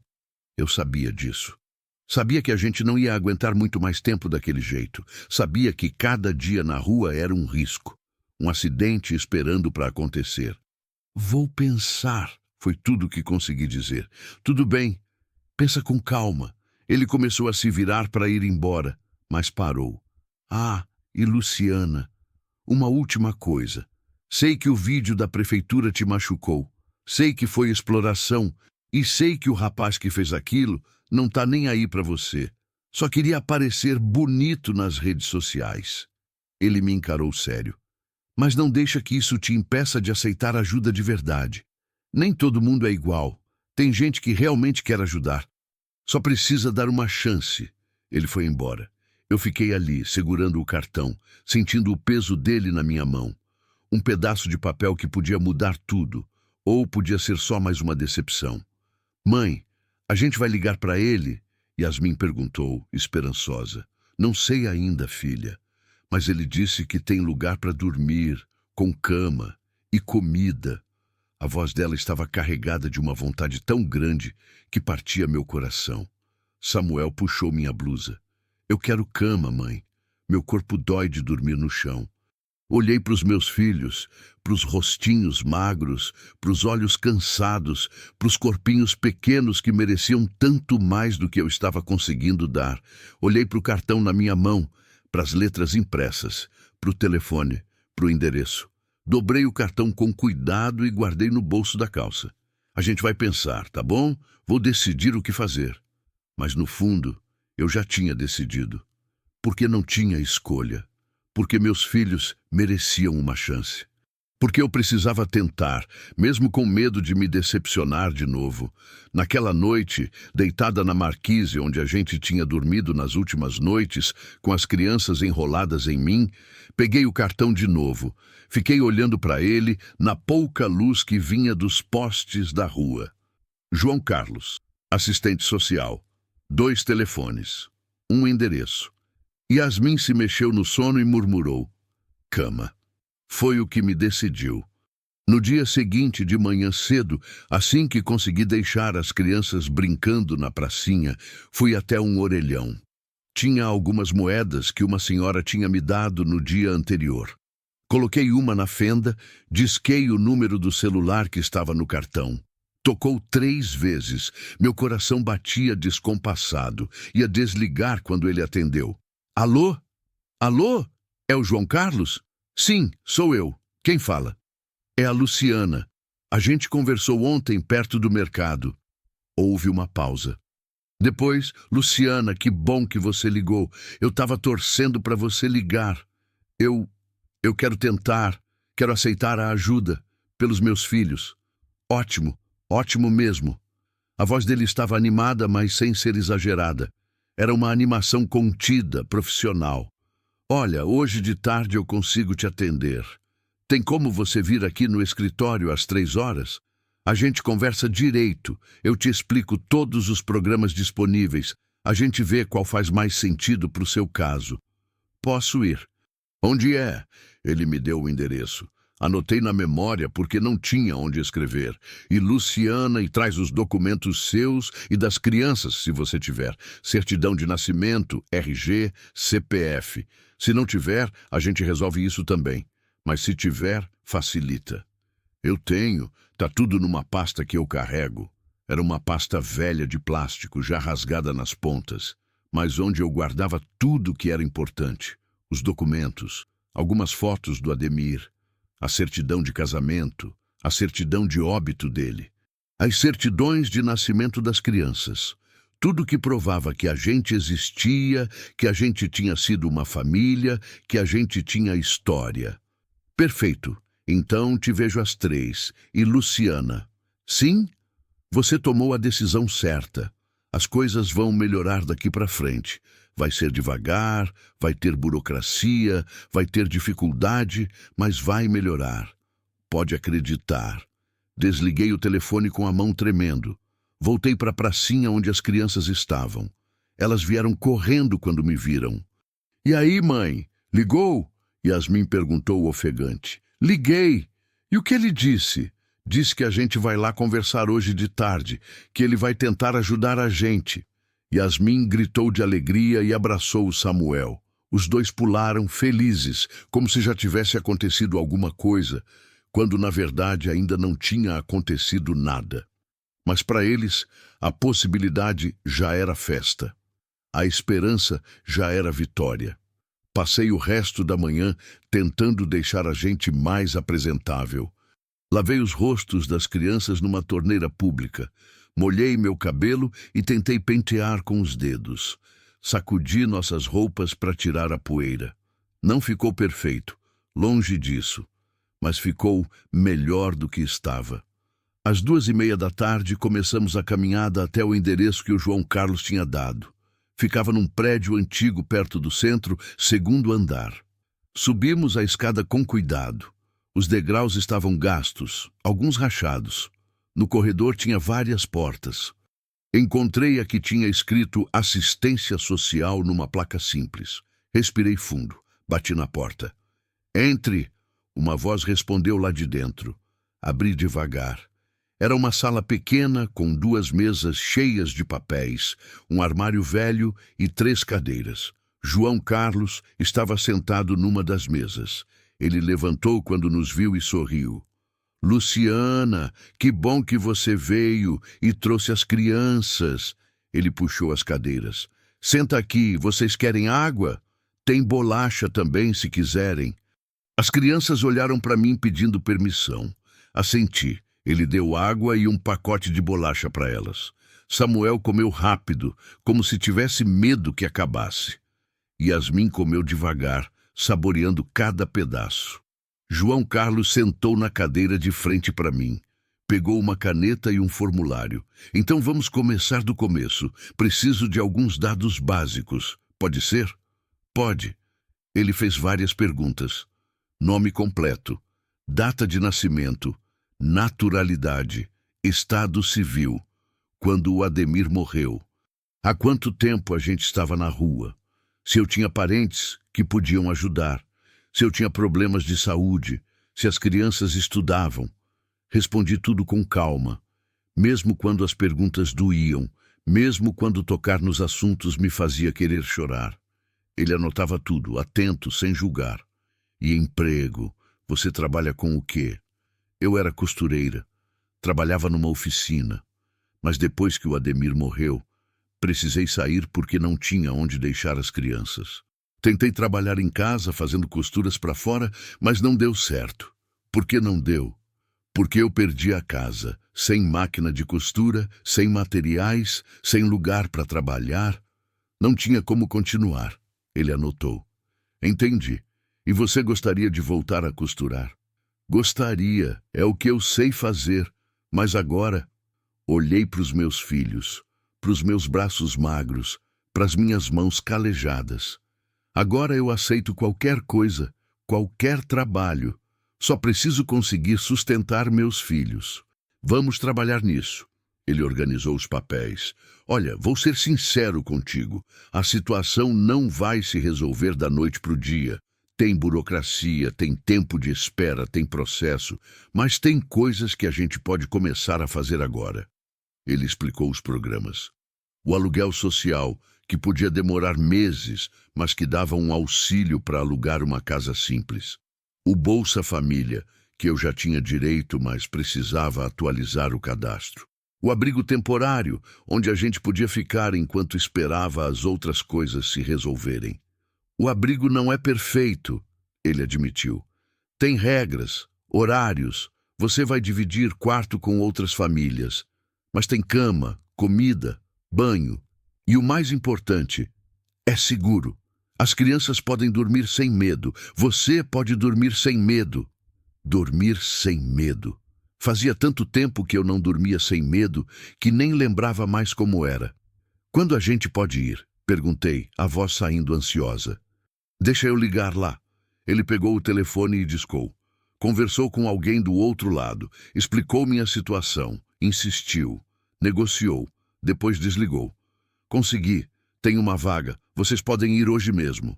Eu sabia disso. Sabia que a gente não ia aguentar muito mais tempo daquele jeito. Sabia que cada dia na rua era um risco. Um acidente esperando para acontecer. Vou pensar, foi tudo que consegui dizer. Tudo bem, pensa com calma. Ele começou a se virar para ir embora, mas parou. Ah, e Luciana, uma última coisa. Sei que o vídeo da prefeitura te machucou. Sei que foi exploração. E sei que o rapaz que fez aquilo não tá nem aí para você. Só queria aparecer bonito nas redes sociais. Ele me encarou sério. Mas não deixa que isso te impeça de aceitar ajuda de verdade. Nem todo mundo é igual. Tem gente que realmente quer ajudar. Só precisa dar uma chance. Ele foi embora. Eu fiquei ali, segurando o cartão, sentindo o peso dele na minha mão. Um pedaço de papel que podia mudar tudo. Ou podia ser só mais uma decepção. Mãe, a gente vai ligar para ele? Yasmin perguntou, esperançosa. Não sei ainda, filha. Mas ele disse que tem lugar para dormir, com cama e comida. A voz dela estava carregada de uma vontade tão grande que partia meu coração. Samuel puxou minha blusa. Eu quero cama, mãe. Meu corpo dói de dormir no chão. Olhei para os meus filhos, para os rostinhos magros, para os olhos cansados, para os corpinhos pequenos que mereciam tanto mais do que eu estava conseguindo dar. Olhei para o cartão na minha mão, para as letras impressas, para o telefone, para o endereço. Dobrei o cartão com cuidado e guardei no bolso da calça. A gente vai pensar, tá bom? Vou decidir o que fazer. Mas no fundo, eu já tinha decidido. Porque não tinha escolha. Porque meus filhos mereciam uma chance. Porque eu precisava tentar, mesmo com medo de me decepcionar de novo. Naquela noite, deitada na marquise onde a gente tinha dormido nas últimas noites, com as crianças enroladas em mim, peguei o cartão de novo. Fiquei olhando para ele na pouca luz que vinha dos postes da rua. João Carlos, assistente social. 2 telefones. 1 endereço. Yasmin se mexeu no sono e murmurou. Cama. Foi o que me decidiu. No dia seguinte, de manhã cedo, assim que consegui deixar as crianças brincando na pracinha, fui até um orelhão. Tinha algumas moedas que uma senhora tinha me dado no dia anterior. Coloquei uma na fenda, disquei o número do celular que estava no cartão. Tocou 3 vezes. Meu coração batia descompassado. Ia desligar quando ele atendeu. Alô? Alô? É o João Carlos? Sim, sou eu. Quem fala? É a Luciana. A gente conversou ontem perto do mercado. Houve uma pausa. Depois, Luciana, que bom que você ligou. Eu estava torcendo para você ligar. Eu quero tentar, quero aceitar a ajuda pelos meus filhos. Ótimo, ótimo mesmo. A voz dele estava animada, mas sem ser exagerada. Era uma animação contida, profissional. Olha, hoje de tarde eu consigo te atender. Tem como você vir aqui no escritório às 3 horas? A gente conversa direito. Eu te explico todos os programas disponíveis. A gente vê qual faz mais sentido para o seu caso. Posso ir. Onde é? Ele me deu o endereço. Anotei na memória porque não tinha onde escrever. E Luciana, e traz os documentos seus e das crianças, se você tiver. Certidão de nascimento, RG, CPF. Se não tiver, a gente resolve isso também. Mas se tiver, facilita. Eu tenho, tá tudo numa pasta que eu carrego. Era uma pasta velha de plástico, já rasgada nas pontas, mas onde eu guardava tudo que era importante. Os documentos, algumas fotos do Ademir, a certidão de casamento, a certidão de óbito dele, as certidões de nascimento das crianças. Tudo que provava que a gente existia, que a gente tinha sido uma família, que a gente tinha história. Perfeito. Então te vejo às 3. E Luciana? Sim? Você tomou a decisão certa. As coisas vão melhorar daqui para frente. Vai ser devagar, vai ter burocracia, vai ter dificuldade, mas vai melhorar. Pode acreditar. Desliguei o telefone com a mão tremendo. Voltei para a pracinha onde as crianças estavam. Elas vieram correndo quando me viram. E aí, mãe? Ligou? Yasmin perguntou ofegante. Liguei. E o que ele disse? Disse que a gente vai lá conversar hoje de tarde, que ele vai tentar ajudar a gente. Yasmin gritou de alegria e abraçou o Samuel. Os dois pularam felizes, como se já tivesse acontecido alguma coisa, quando na verdade ainda não tinha acontecido nada. Mas para eles, a possibilidade já era festa. A esperança já era vitória. Passei o resto da manhã tentando deixar a gente mais apresentável. Lavei os rostos das crianças numa torneira pública. Molhei meu cabelo e tentei pentear com os dedos. Sacudi nossas roupas para tirar a poeira. Não ficou perfeito, longe disso, mas ficou melhor do que estava. Às 2:30 começamos a caminhada até o endereço que o João Carlos tinha dado. Ficava num prédio antigo perto do centro, 2º andar. Subimos a escada com cuidado. Os degraus estavam gastos, alguns rachados. No corredor tinha várias portas. Encontrei a que tinha escrito assistência social numa placa simples. Respirei fundo, bati na porta. Entre! Uma voz respondeu lá de dentro. Abri devagar. Era uma sala pequena com 2 mesas cheias de papéis, um armário velho e 3 cadeiras. João Carlos estava sentado numa das mesas. Ele levantou quando nos viu e sorriu. Luciana, que bom que você veio e trouxe as crianças. Ele puxou as cadeiras. Senta aqui, vocês querem água? Tem bolacha também, se quiserem. As crianças olharam para mim pedindo permissão. Assenti. Ele deu água e um pacote de bolacha para elas. Samuel comeu rápido, como se tivesse medo que acabasse. Yasmin comeu devagar, saboreando cada pedaço. João Carlos sentou na cadeira de frente para mim. Pegou uma caneta e um formulário. Então vamos começar do começo. Preciso de alguns dados básicos. Pode ser? Pode. Ele fez várias perguntas. Nome completo, data de nascimento, naturalidade, estado civil, quando o Ademir morreu. Há quanto tempo a gente estava na rua? Se eu tinha parentes que podiam ajudar, se eu tinha problemas de saúde, se as crianças estudavam. Respondi tudo com calma, mesmo quando as perguntas doíam, mesmo quando tocar nos assuntos me fazia querer chorar. Ele anotava tudo, atento, sem julgar. E emprego, você trabalha com o quê? Eu era costureira, trabalhava numa oficina, mas depois que o Ademir morreu, precisei sair porque não tinha onde deixar as crianças. Tentei trabalhar em casa, fazendo costuras para fora, mas não deu certo. Por que não deu? Porque eu perdi a casa, sem máquina de costura, sem materiais, sem lugar para trabalhar. Não tinha como continuar. Ele anotou. Entendi. E você gostaria de voltar a costurar? Gostaria, é o que eu sei fazer, mas agora... Olhei para os meus filhos, para os meus braços magros, para as minhas mãos calejadas. Agora eu aceito qualquer coisa, qualquer trabalho. Só preciso conseguir sustentar meus filhos. Vamos trabalhar nisso. Ele organizou os papéis. Olha, vou ser sincero contigo. A situação não vai se resolver da noite para o dia. Tem burocracia, tem tempo de espera, tem processo, mas tem coisas que a gente pode começar a fazer agora. Ele explicou os programas. O aluguel social, que podia demorar meses, mas que dava um auxílio para alugar uma casa simples. O Bolsa Família, que eu já tinha direito, mas precisava atualizar o cadastro. O abrigo temporário, onde a gente podia ficar enquanto esperava as outras coisas se resolverem. O abrigo não é perfeito, ele admitiu. Tem regras, horários, você vai dividir quarto com outras famílias. Mas tem cama, comida, banho. E o mais importante, é seguro. As crianças podem dormir sem medo. Você pode dormir sem medo. Dormir sem medo. Fazia tanto tempo que eu não dormia sem medo que nem lembrava mais como era. Quando a gente pode ir? Perguntei, a voz saindo ansiosa. Deixa eu ligar lá. Ele pegou o telefone e discou. Conversou com alguém do outro lado, explicou minha situação, insistiu, negociou, depois desligou. Consegui, tem uma vaga, vocês podem ir hoje mesmo.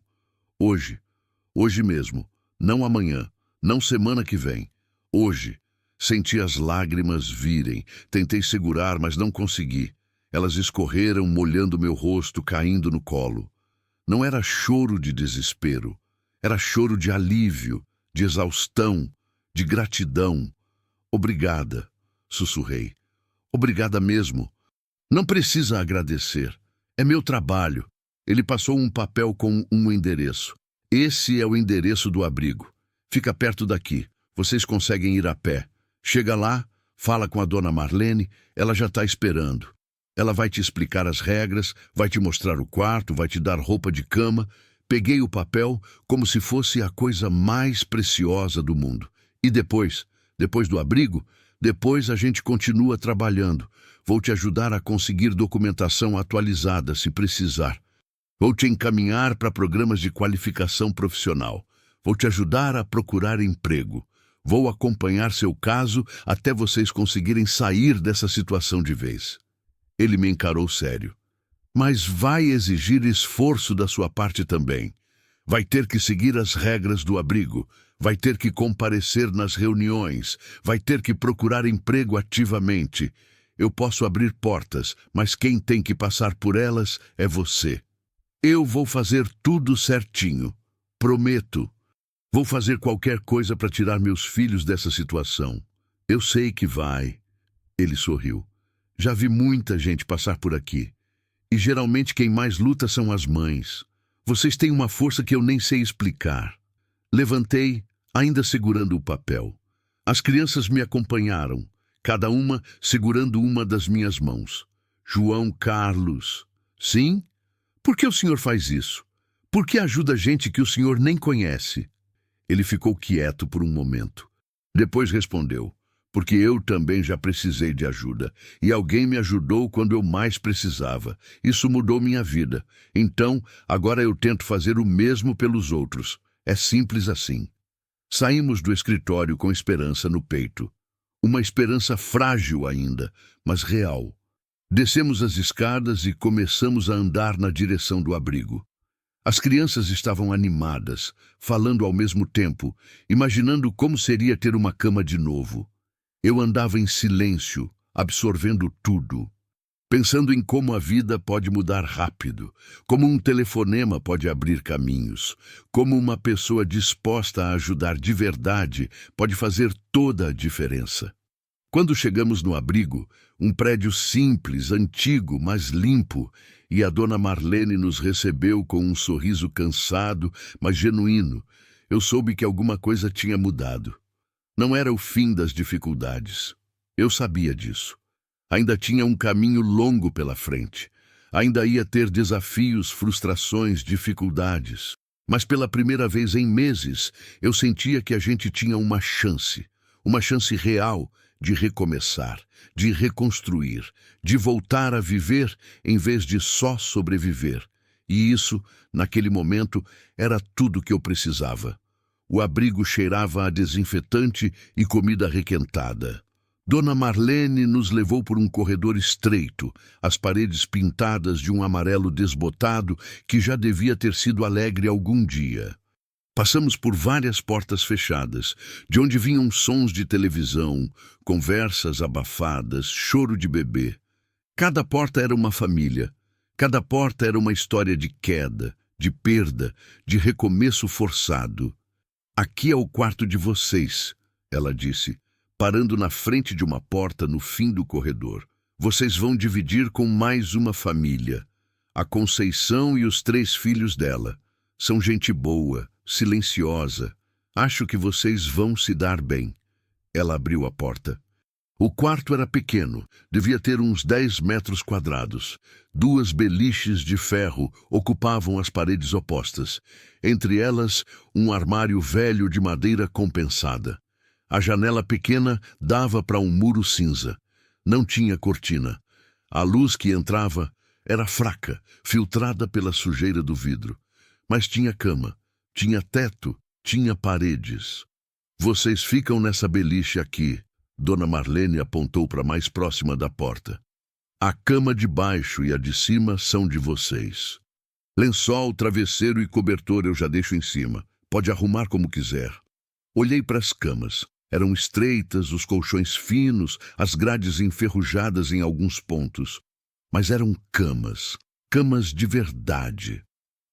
Hoje mesmo, não amanhã, não semana que vem. Hoje. Senti as lágrimas virem, tentei segurar, mas não consegui. Elas escorreram, molhando meu rosto, caindo no colo. Não era choro de desespero, era choro de alívio, de exaustão, de gratidão. Obrigada, sussurrei. Obrigada mesmo. Não precisa agradecer. É meu trabalho. Ele passou um papel com um endereço. Esse é o endereço do abrigo. Fica perto daqui. Vocês conseguem ir a pé. Chega lá, fala com a dona Marlene, ela já está esperando. Ela vai te explicar as regras, vai te mostrar o quarto, vai te dar roupa de cama. Peguei o papel como se fosse a coisa mais preciosa do mundo. E depois do abrigo, depois a gente continua trabalhando. Vou te ajudar a conseguir documentação atualizada, se precisar. Vou te encaminhar para programas de qualificação profissional. Vou te ajudar a procurar emprego. Vou acompanhar seu caso até vocês conseguirem sair dessa situação de vez. Ele me encarou sério. Mas vai exigir esforço da sua parte também. Vai ter que seguir as regras do abrigo. Vai ter que comparecer nas reuniões. Vai ter que procurar emprego ativamente. Eu posso abrir portas, mas quem tem que passar por elas é você. Eu vou fazer tudo certinho. Prometo. Vou fazer qualquer coisa para tirar meus filhos dessa situação. Eu sei que vai. Ele sorriu. Já vi muita gente passar por aqui. E geralmente quem mais luta são as mães. Vocês têm uma força que eu nem sei explicar. Levantei, ainda segurando o papel. As crianças me acompanharam, cada uma segurando uma das minhas mãos. João Carlos. Sim? Por que o senhor faz isso? Por que ajuda gente que o senhor nem conhece? Ele ficou quieto por um momento. Depois respondeu, porque eu também já precisei de ajuda, e alguém me ajudou quando eu mais precisava. Isso mudou minha vida. Então, agora eu tento fazer o mesmo pelos outros. É simples assim. Saímos do escritório com esperança no peito. Uma esperança frágil ainda, mas real. Descemos as escadas e começamos a andar na direção do abrigo. As crianças estavam animadas, falando ao mesmo tempo, imaginando como seria ter uma cama de novo. Eu andava em silêncio, absorvendo tudo, pensando em como a vida pode mudar rápido, como um telefonema pode abrir caminhos, como uma pessoa disposta a ajudar de verdade pode fazer toda a diferença. Quando chegamos no abrigo, um prédio simples, antigo, mas limpo, e a dona Marlene nos recebeu com um sorriso cansado, mas genuíno, eu soube que alguma coisa tinha mudado. Não era o fim das dificuldades. Eu sabia disso. Ainda tinha um caminho longo pela frente. Ainda ia ter desafios, frustrações, dificuldades. Mas pela primeira vez em meses, eu sentia que a gente tinha uma chance real de recomeçar, de reconstruir, de voltar a viver em vez de só sobreviver. E isso, naquele momento, era tudo que eu precisava. O abrigo cheirava a desinfetante e comida requentada. Dona Marlene nos levou por um corredor estreito, as paredes pintadas de um amarelo desbotado que já devia ter sido alegre algum dia. Passamos por várias portas fechadas, de onde vinham sons de televisão, conversas abafadas, choro de bebê. Cada porta era uma família. Cada porta era uma história de queda, de perda, de recomeço forçado. Aqui é o quarto de vocês, ela disse, parando na frente de uma porta no fim do corredor. Vocês vão dividir com mais uma família. A Conceição e os 3 filhos dela. São gente boa, silenciosa. Acho que vocês vão se dar bem. Ela abriu a porta. O quarto era pequeno, devia ter uns 10 metros quadrados. 2 beliches de ferro ocupavam as paredes opostas. Entre elas, um armário velho de madeira compensada. A janela pequena dava para um muro cinza. Não tinha cortina. A luz que entrava era fraca, filtrada pela sujeira do vidro. Mas tinha cama, tinha teto, tinha paredes. Vocês ficam nessa beliche aqui. Dona Marlene apontou para a mais próxima da porta. A cama de baixo e a de cima são de vocês. Lençol, travesseiro e cobertor eu já deixo em cima. Pode arrumar como quiser. Olhei para as camas. Eram estreitas, os colchões finos, as grades enferrujadas em alguns pontos. Mas eram camas. Camas de verdade.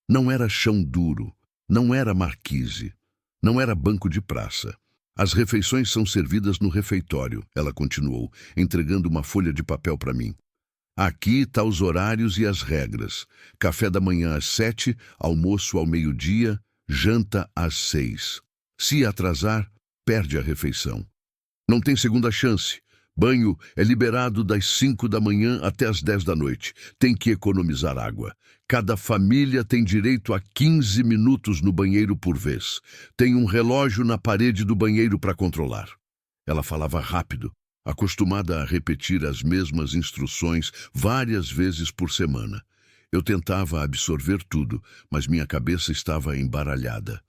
Não era chão duro. Não era marquise. Não era banco de praça. As refeições são servidas no refeitório, ela continuou, entregando uma folha de papel para mim. Aqui está os horários e as regras. Café da manhã às 7, almoço ao meio-dia, janta às 6. Se atrasar, perde a refeição. Não tem segunda chance. Banho é liberado das 5 da manhã até as 10 da noite. Tem que economizar água. Cada família tem direito a 15 minutos no banheiro por vez. Tem um relógio na parede do banheiro para controlar. Ela falava rápido, acostumada a repetir as mesmas instruções várias vezes por semana. Eu tentava absorver tudo, mas minha cabeça estava embaralhada.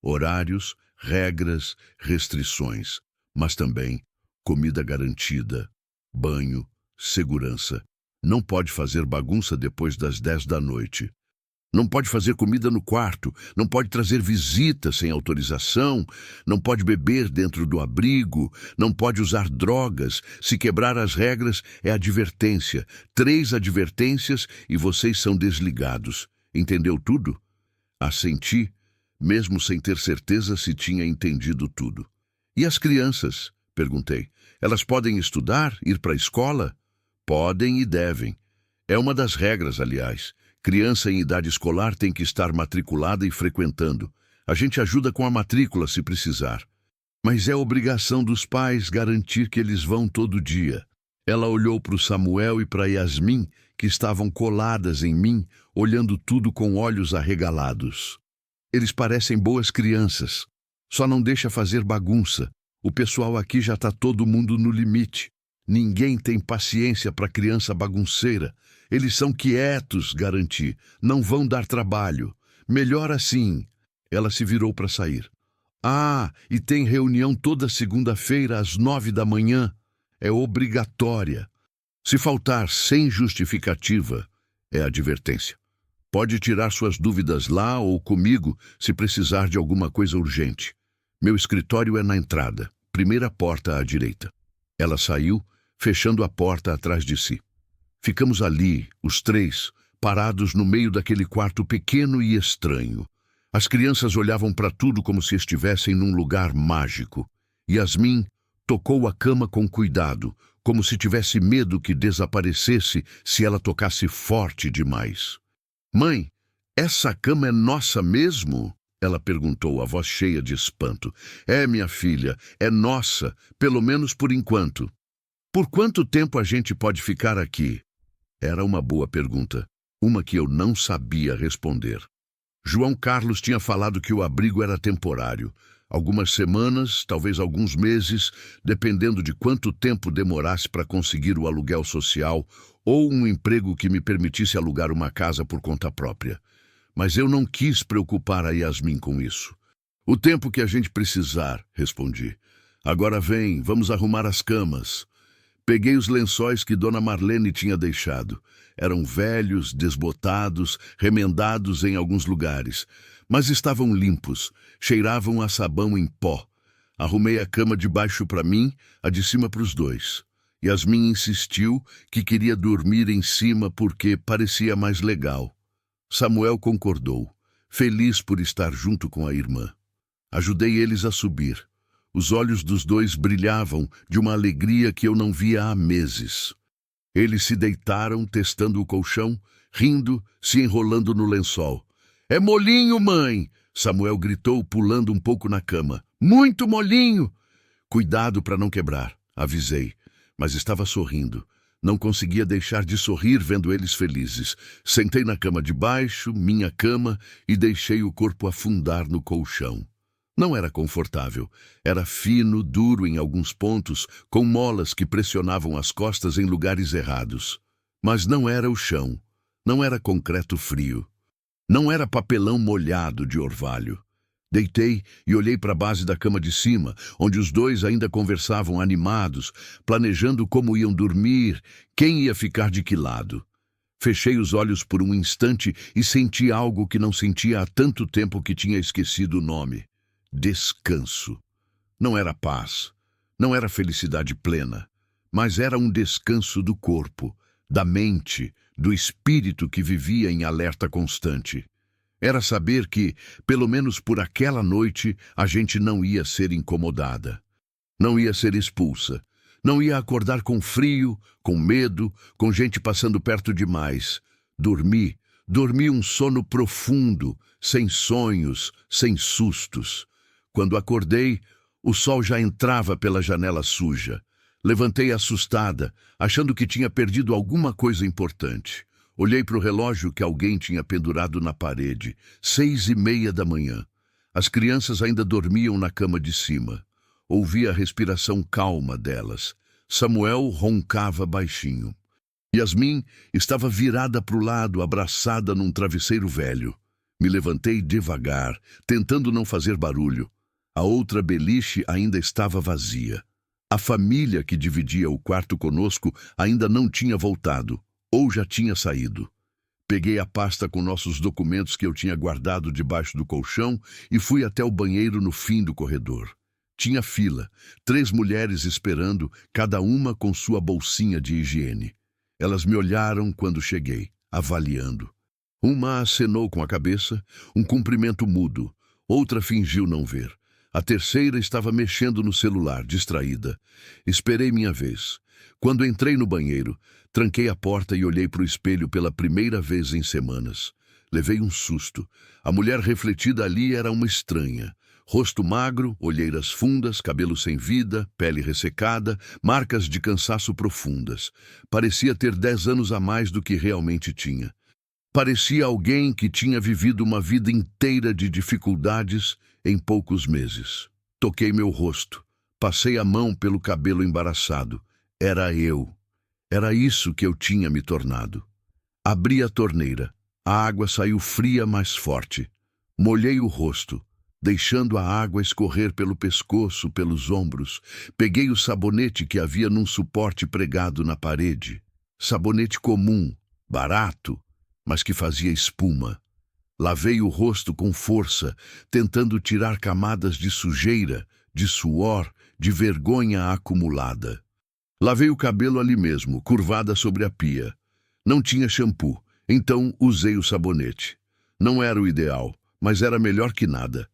Horários, regras, restrições, mas também comida garantida, banho, segurança. Não pode fazer bagunça depois das 10 da noite. Não pode fazer comida no quarto, não pode trazer visita sem autorização, não pode beber dentro do abrigo, não pode usar drogas. Se quebrar as regras, é advertência. 3 advertências e vocês são desligados. Entendeu tudo? Assenti, mesmo sem ter certeza se tinha entendido tudo. E as crianças? Perguntei. Elas podem estudar, ir para a escola? Podem e devem. É uma das regras, aliás. Criança em idade escolar tem que estar matriculada e frequentando. A gente ajuda com a matrícula se precisar. Mas é obrigação dos pais garantir que eles vão todo dia. Ela olhou para o Samuel e para Yasmin, que estavam coladas em mim, olhando tudo com olhos arregalados. Eles parecem boas crianças. Só não deixa fazer bagunça. O pessoal aqui já está todo mundo no limite. Ninguém tem paciência para criança bagunceira. Eles são quietos, garanti. Não vão dar trabalho. Melhor assim. Ela se virou para sair. Ah, e tem reunião toda segunda-feira às 9 da manhã. É obrigatória. Se faltar sem justificativa, é advertência. Pode tirar suas dúvidas lá ou comigo se precisar de alguma coisa urgente. Meu escritório é na entrada, primeira porta à direita. Ela saiu, fechando a porta atrás de si. Ficamos ali, os 3, parados no meio daquele quarto pequeno e estranho. As crianças olhavam para tudo como se estivessem num lugar mágico. Yasmin tocou a cama com cuidado, como se tivesse medo que desaparecesse se ela tocasse forte demais. Mãe, essa cama é nossa mesmo? Ela perguntou, a voz cheia de espanto. É, minha filha, é nossa, pelo menos por enquanto. Por quanto tempo a gente pode ficar aqui? Era uma boa pergunta, uma que eu não sabia responder. João Carlos tinha falado que o abrigo era temporário. Algumas semanas, talvez alguns meses, dependendo de quanto tempo demorasse para conseguir o aluguel social ou um emprego que me permitisse alugar uma casa por conta própria. Mas eu não quis preocupar a Yasmin com isso. O tempo que a gente precisar, respondi. Agora vem, vamos arrumar as camas. Peguei os lençóis que Dona Marlene tinha deixado. Eram velhos, desbotados, remendados em alguns lugares. mas estavam limpos, cheiravam a sabão em pó. Arrumei a cama de baixo para mim, a de cima para os dois. Yasmin insistiu que queria dormir em cima porque parecia mais legal. Samuel concordou, feliz por estar junto com a irmã. Ajudei eles a subir. Os olhos dos dois brilhavam de uma alegria que eu não via há meses. Eles se deitaram, testando o colchão, rindo, se enrolando no lençol. "É molinho, mãe!" Samuel gritou, pulando um pouco na cama. "Muito molinho!" "Cuidado para não quebrar", avisei, mas estava sorrindo. Não conseguia deixar de sorrir vendo eles felizes. Sentei na cama de baixo, minha cama, e deixei o corpo afundar no colchão. Não era confortável. Era fino, duro em alguns pontos, com molas que pressionavam as costas em lugares errados. Mas não era o chão. Não era concreto frio. Não era papelão molhado de orvalho. Deitei e olhei para a base da cama de cima, onde os dois ainda conversavam animados, planejando como iam dormir, quem ia ficar de que lado. Fechei os olhos por um instante e senti algo que não sentia há tanto tempo que tinha esquecido o nome. Descanso. Não era paz, não era felicidade plena, mas era um descanso do corpo, da mente, do espírito que vivia em alerta constante. Era saber que, pelo menos por aquela noite, a gente não ia ser incomodada. Não ia ser expulsa. Não ia acordar com frio, com medo, com gente passando perto demais. Dormi um sono profundo, sem sonhos, sem sustos. Quando acordei, o sol já entrava pela janela suja. Levantei assustada, achando que tinha perdido alguma coisa importante. Olhei para o relógio que alguém tinha pendurado na parede. 6:30 da manhã. As crianças ainda dormiam na cama de cima. Ouvi a respiração calma delas. Samuel roncava baixinho. Yasmin estava virada para o lado, abraçada num travesseiro velho. Me levantei devagar, tentando não fazer barulho. A outra beliche ainda estava vazia. A família que dividia o quarto conosco ainda não tinha voltado, ou já tinha saído. Peguei a pasta com nossos documentos que eu tinha guardado debaixo do colchão e fui até o banheiro no fim do corredor. Tinha fila, 3 mulheres esperando, cada uma com sua bolsinha de higiene. Elas me olharam quando cheguei, avaliando. Uma acenou com a cabeça, um cumprimento mudo. Outra fingiu não ver. A terceira estava mexendo no celular, distraída. Esperei minha vez. Quando entrei no banheiro, tranquei a porta e olhei para o espelho pela primeira vez em semanas. Levei um susto. A mulher refletida ali era uma estranha. Rosto magro, olheiras fundas, cabelo sem vida, pele ressecada, marcas de cansaço profundas. Parecia ter 10 anos a mais do que realmente tinha. Parecia alguém que tinha vivido uma vida inteira de dificuldades em poucos meses. Toquei meu rosto. Passei a mão pelo cabelo embaraçado. Era eu. Era isso que eu tinha me tornado. Abri a torneira. A água saiu fria, mais forte. Molhei o rosto, deixando a água escorrer pelo pescoço, pelos ombros. Peguei o sabonete que havia num suporte pregado na parede. Sabonete comum, barato, mas que fazia espuma. Lavei o rosto com força, tentando tirar camadas de sujeira, de suor, de vergonha acumulada. Lavei o cabelo ali mesmo, curvada sobre a pia. Não tinha shampoo, então usei o sabonete. Não era o ideal, mas era melhor que nada.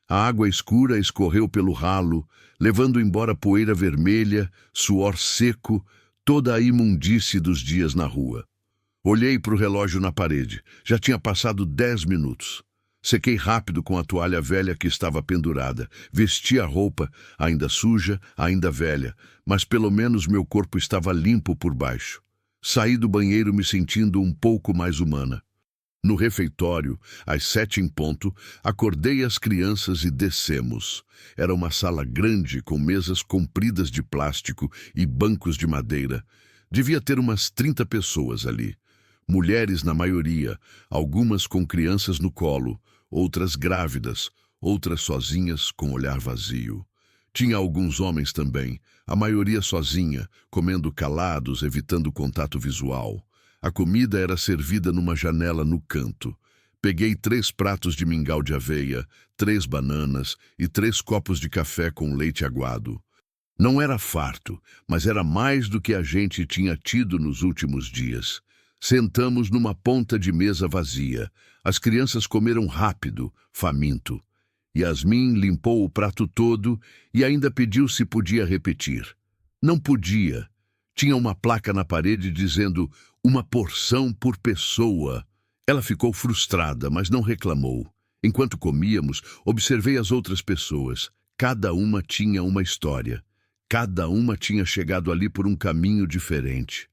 A água escura escorreu pelo ralo, levando embora poeira vermelha, suor seco, toda a imundície dos dias na rua. Olhei para o relógio na parede. Já tinha passado 10 minutos. Sequei rápido com a toalha velha que estava pendurada. Vesti a roupa, ainda suja, ainda velha, mas pelo menos meu corpo estava limpo por baixo. Saí do banheiro me sentindo um pouco mais humana. No refeitório, às 7 em ponto, acordei as crianças e descemos. Era uma sala grande com mesas compridas de plástico e bancos de madeira. Devia ter umas 30 pessoas ali. Mulheres na maioria, algumas com crianças no colo, outras grávidas, outras sozinhas com olhar vazio. Tinha alguns homens também, a maioria sozinha, comendo calados, evitando contato visual. A comida era servida numa janela no canto. Peguei 3 pratos de mingau de aveia, 3 bananas e 3 copos de café com leite aguado. Não era farto, mas era mais do que a gente tinha tido nos últimos dias. Sentamos numa ponta de mesa vazia. As crianças comeram rápido, faminto. Yasmin limpou o prato todo e ainda pediu se podia repetir. Não podia. Tinha uma placa na parede dizendo uma porção por pessoa. Ela ficou frustrada, mas não reclamou. Enquanto comíamos, observei as outras pessoas. Cada uma tinha uma história. Cada uma tinha chegado ali por um caminho diferente.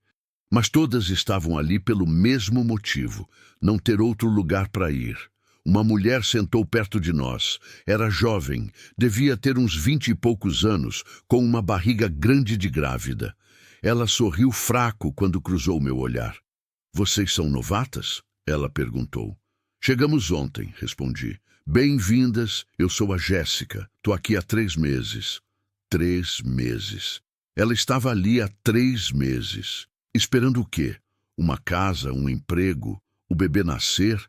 Mas todas estavam ali pelo mesmo motivo, não ter outro lugar para ir. Uma mulher sentou perto de nós. Era jovem, devia ter uns 20 e poucos anos, com uma barriga grande de grávida. Ela sorriu fraco quando cruzou meu olhar. "Vocês são novatas?" ela perguntou. "Chegamos ontem", respondi. "Bem-vindas, eu sou a Jéssica. Tô aqui há 3 meses. 3 meses. Ela estava ali há 3 meses. Esperando o quê? Uma casa, um emprego, o bebê nascer?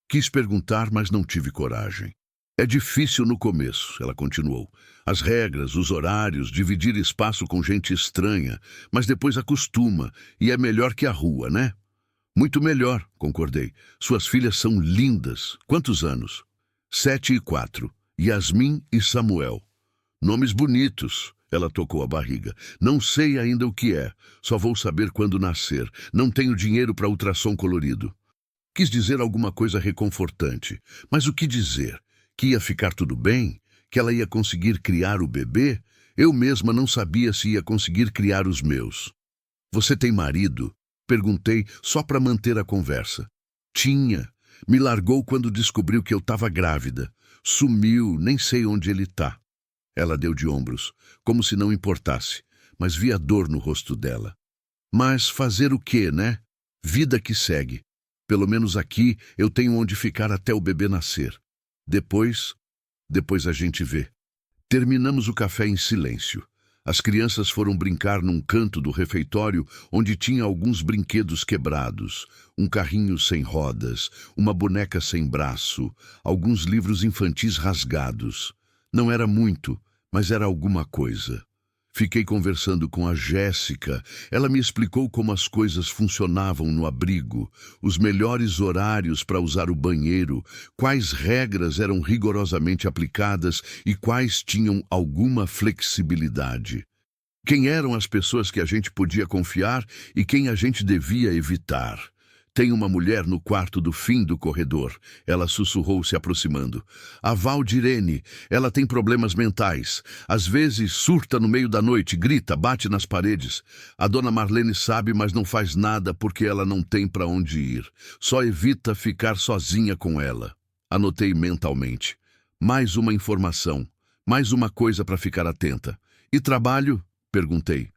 Quis perguntar, mas não tive coragem. "É difícil no começo", ela continuou. "As regras, os horários, dividir espaço com gente estranha, mas depois acostuma, e é melhor que a rua, né?" "Muito melhor", concordei. "Suas filhas são lindas. Quantos anos?" 7 e 4. Yasmin e Samuel. "Nomes bonitos", ela tocou a barriga. "Não sei ainda o que é. Só vou saber quando nascer. Não tenho dinheiro para ultrassom colorido." Quis dizer alguma coisa reconfortante. Mas o que dizer? Que ia ficar tudo bem? Que ela ia conseguir criar o bebê? Eu mesma não sabia se ia conseguir criar os meus. "Você tem marido?" perguntei só para manter a conversa. "Tinha. Me largou quando descobriu que eu estava grávida. Sumiu, nem sei onde ele está." Ela deu de ombros, como se não importasse, mas vi a dor no rosto dela. "Mas fazer o quê, né? Vida que segue. Pelo menos aqui eu tenho onde ficar até o bebê nascer. Depois a gente vê." Terminamos o café em silêncio. As crianças foram brincar num canto do refeitório onde tinha alguns brinquedos quebrados, um carrinho sem rodas, uma boneca sem braço, alguns livros infantis rasgados. Não era muito, mas era alguma coisa. Fiquei conversando com a Jéssica. Ela me explicou como as coisas funcionavam no abrigo, os melhores horários para usar o banheiro, quais regras eram rigorosamente aplicadas e quais tinham alguma flexibilidade. Quem eram as pessoas que a gente podia confiar e quem a gente devia evitar. "Tem uma mulher no quarto do fim do corredor", ela sussurrou se aproximando. "A Valdirene, ela tem problemas mentais. Às vezes surta no meio da noite, grita, bate nas paredes. A dona Marlene sabe, mas não faz nada porque ela não tem para onde ir. Só evita ficar sozinha com ela." Anotei mentalmente. Mais uma informação, mais uma coisa para ficar atenta. "E trabalho?" perguntei.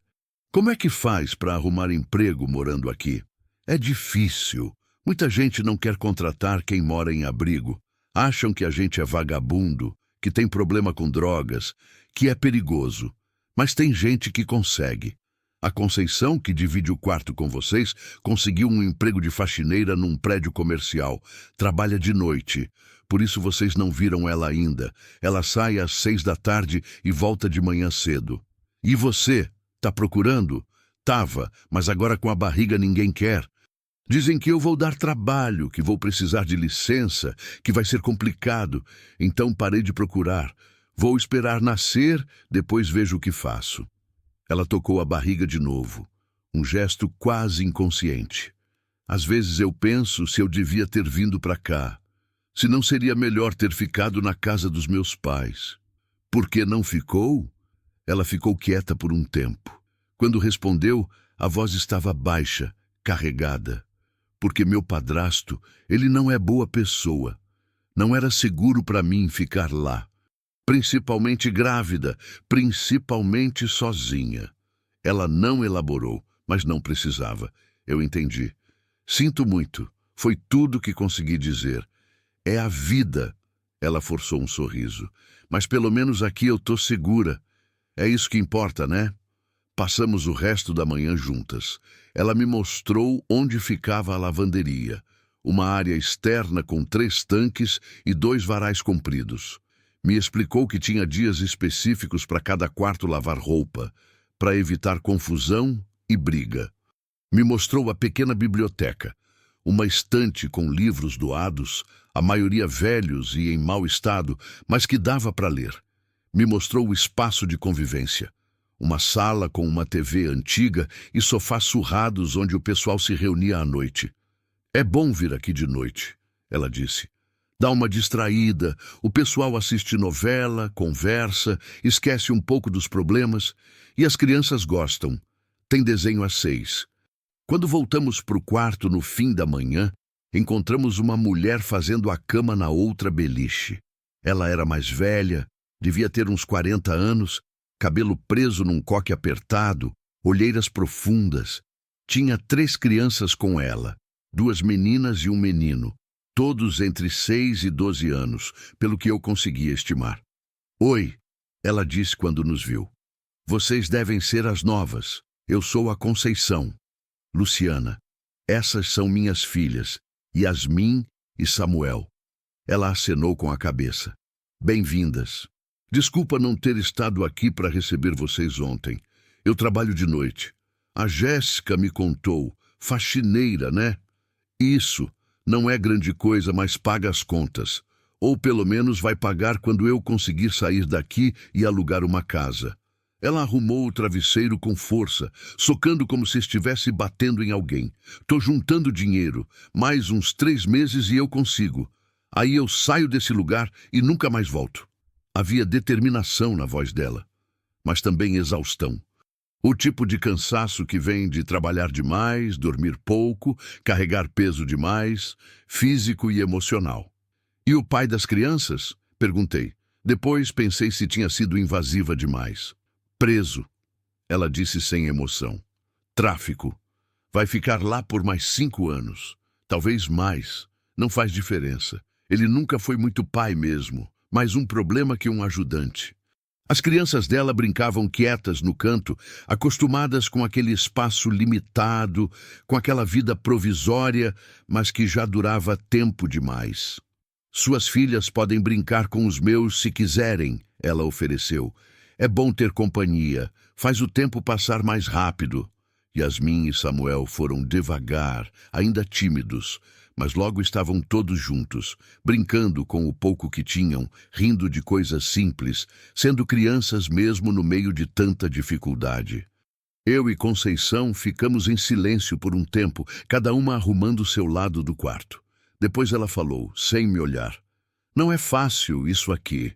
"Como é que faz para arrumar emprego morando aqui?" "É difícil. Muita gente não quer contratar quem mora em abrigo. Acham que a gente é vagabundo, que tem problema com drogas, que é perigoso. Mas tem gente que consegue. A Conceição, que divide o quarto com vocês, conseguiu um emprego de faxineira num prédio comercial. Trabalha de noite. Por isso vocês não viram ela ainda. Ela sai às 6 da tarde e volta de manhã cedo." "E você? Tá procurando?" "Tava, mas agora com a barriga ninguém quer. Dizem que eu vou dar trabalho, que vou precisar de licença, que vai ser complicado. Então parei de procurar. Vou esperar nascer, depois vejo o que faço." Ela tocou a barriga de novo, um gesto quase inconsciente. "Às vezes eu penso se eu devia ter vindo para cá. Se não seria melhor ter ficado na casa dos meus pais." "Por que não ficou?" Ela ficou quieta por um tempo. Quando respondeu, a voz estava baixa, carregada. "Porque meu padrasto, ele não é boa pessoa. Não era seguro para mim ficar lá. Principalmente grávida, principalmente sozinha." Ela não elaborou, mas não precisava. Eu entendi. "Sinto muito. Foi tudo que consegui dizer. É a vida." Ela forçou um sorriso. "Mas pelo menos aqui eu tô segura. É isso que importa, né?" Passamos o resto da manhã juntas. Ela me mostrou onde ficava a lavanderia. uma área externa com 3 tanques e 2 varais compridos. Me explicou que tinha dias específicos para cada quarto lavar roupa, para evitar confusão e briga. Me mostrou a pequena biblioteca, uma estante com livros doados, a maioria velhos e em mau estado, mas que dava para ler. Me mostrou o espaço de convivência, uma sala com uma TV antiga e sofás surrados onde o pessoal se reunia à noite. É bom vir aqui de noite, ela disse. Dá uma distraída, o pessoal assiste novela, conversa, esquece um pouco dos problemas e as crianças gostam. Tem desenho às 6. Quando voltamos para o quarto no fim da manhã, encontramos uma mulher fazendo a cama na outra beliche. Ela era mais velha, devia ter uns 40 anos, cabelo preso num coque apertado, olheiras profundas. Tinha 3 crianças com ela, 2 meninas e um menino, todos entre 6 e 12 anos, pelo que eu conseguia estimar. Oi, ela disse quando nos viu. Vocês devem ser as novas. Eu sou a Conceição. Luciana. Essas são minhas filhas, Yasmin e Samuel. Ela acenou com a cabeça. Bem-vindas. Desculpa não ter estado aqui para receber vocês ontem. Eu trabalho de noite. A Jéssica me contou. Faxineira, né? Isso. Não é grande coisa, mas paga as contas. Ou pelo menos vai pagar quando eu conseguir sair daqui e alugar uma casa. Ela arrumou o travesseiro com força, socando como se estivesse batendo em alguém. Tô juntando dinheiro. Mais uns 3 meses e eu consigo. Aí eu saio desse lugar e nunca mais volto. Havia determinação na voz dela, mas também exaustão. O tipo de cansaço que vem de trabalhar demais, dormir pouco, carregar peso demais, físico e emocional. E o pai das crianças? Perguntei. Depois pensei se tinha sido invasiva demais. Preso, ela disse sem emoção. Tráfico. Vai ficar lá por mais 5 anos. Talvez mais. Não faz diferença. Ele nunca foi muito pai mesmo. Mais um problema que um ajudante. As crianças dela brincavam quietas no canto, acostumadas com aquele espaço limitado, com aquela vida provisória, mas que já durava tempo demais. Suas filhas podem brincar com os meus se quiserem, ela ofereceu. É bom ter companhia, faz o tempo passar mais rápido. Yasmin e Samuel foram devagar, ainda tímidos, mas logo estavam todos juntos, brincando com o pouco que tinham, rindo de coisas simples, sendo crianças mesmo no meio de tanta dificuldade. Eu e Conceição ficamos em silêncio por um tempo, cada uma arrumando seu lado do quarto. Depois ela falou, sem me olhar. Não é fácil isso aqui.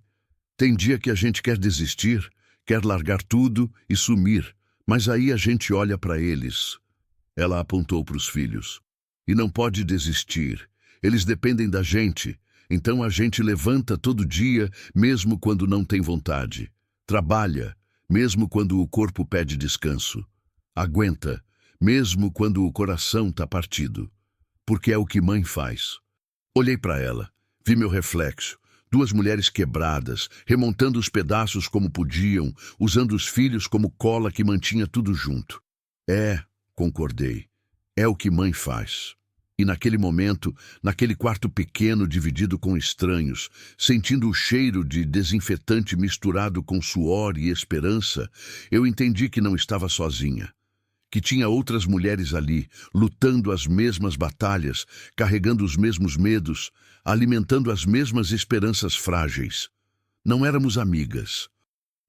Tem dia que a gente quer desistir, quer largar tudo e sumir, mas aí a gente olha para eles. Ela apontou para os filhos. E não pode desistir. Eles dependem da gente. Então a gente levanta todo dia, mesmo quando não tem vontade. Trabalha, mesmo quando o corpo pede descanso. Aguenta, mesmo quando o coração está partido. Porque é o que mãe faz. Olhei para ela, vi meu reflexo. 2 mulheres quebradas, remontando os pedaços como podiam, usando os filhos como cola que mantinha tudo junto. Concordei. É o que mãe faz. E naquele momento, naquele quarto pequeno dividido com estranhos, sentindo o cheiro de desinfetante misturado com suor e esperança, eu entendi que não estava sozinha. Que tinha outras mulheres ali, lutando as mesmas batalhas, carregando os mesmos medos, alimentando as mesmas esperanças frágeis. Não éramos amigas.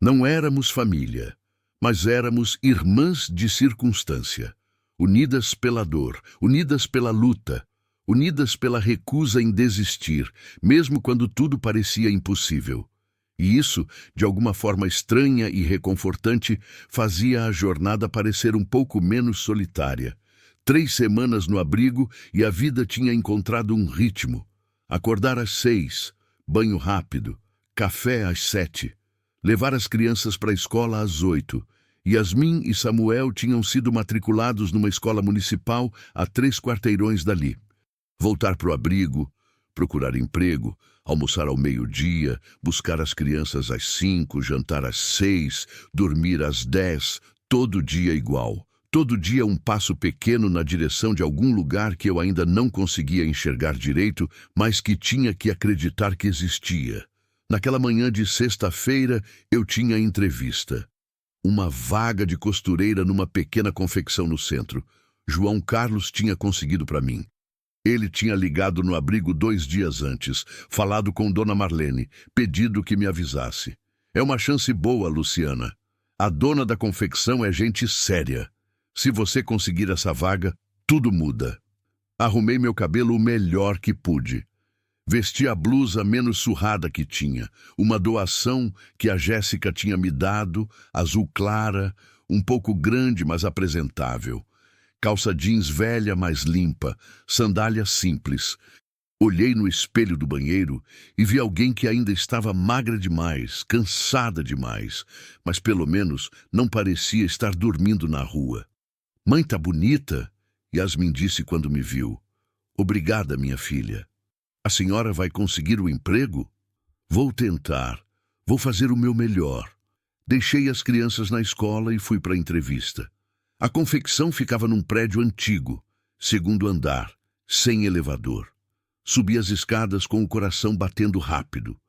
Não éramos família. Mas éramos irmãs de circunstância. Unidas pela dor, unidas pela luta, unidas pela recusa em desistir, mesmo quando tudo parecia impossível. E isso, de alguma forma estranha e reconfortante, fazia a jornada parecer um pouco menos solitária. 3 semanas no abrigo e a vida tinha encontrado um ritmo. Acordar às 6, banho rápido, café às 7, levar as crianças para a escola às 8. Yasmin e Samuel tinham sido matriculados numa escola municipal a 3 quarteirões dali. Voltar para o abrigo, procurar emprego, almoçar ao meio-dia, buscar as crianças às 5, jantar às 6, dormir às 10, todo dia igual, Todo dia um passo pequeno na direção de algum lugar que eu ainda não conseguia enxergar direito, mas que tinha que acreditar que existia. Naquela manhã de sexta-feira, eu tinha entrevista. Uma vaga de costureira numa pequena confecção no centro. João Carlos tinha conseguido para mim. Ele tinha ligado no abrigo 2 dias antes, falado com Dona Marlene, pedido que me avisasse. É uma chance boa, Luciana. A dona da confecção é gente séria. Se você conseguir essa vaga, tudo muda. Arrumei meu cabelo o melhor que pude. Vesti a blusa menos surrada que tinha, uma doação que a Jéssica tinha me dado, azul clara, um pouco grande, mas apresentável. Calça jeans velha, mas limpa, sandália simples. Olhei no espelho do banheiro e vi alguém que ainda estava magra demais, cansada demais, mas pelo menos não parecia estar dormindo na rua. Mãe, tá bonita? Yasmin disse quando me viu. Obrigada, minha filha. A senhora vai conseguir o emprego? Vou tentar. Vou fazer o meu melhor. Deixei as crianças na escola e fui para a entrevista. A confecção ficava num prédio antigo, segundo andar, sem elevador. Subi as escadas com o coração batendo rápido.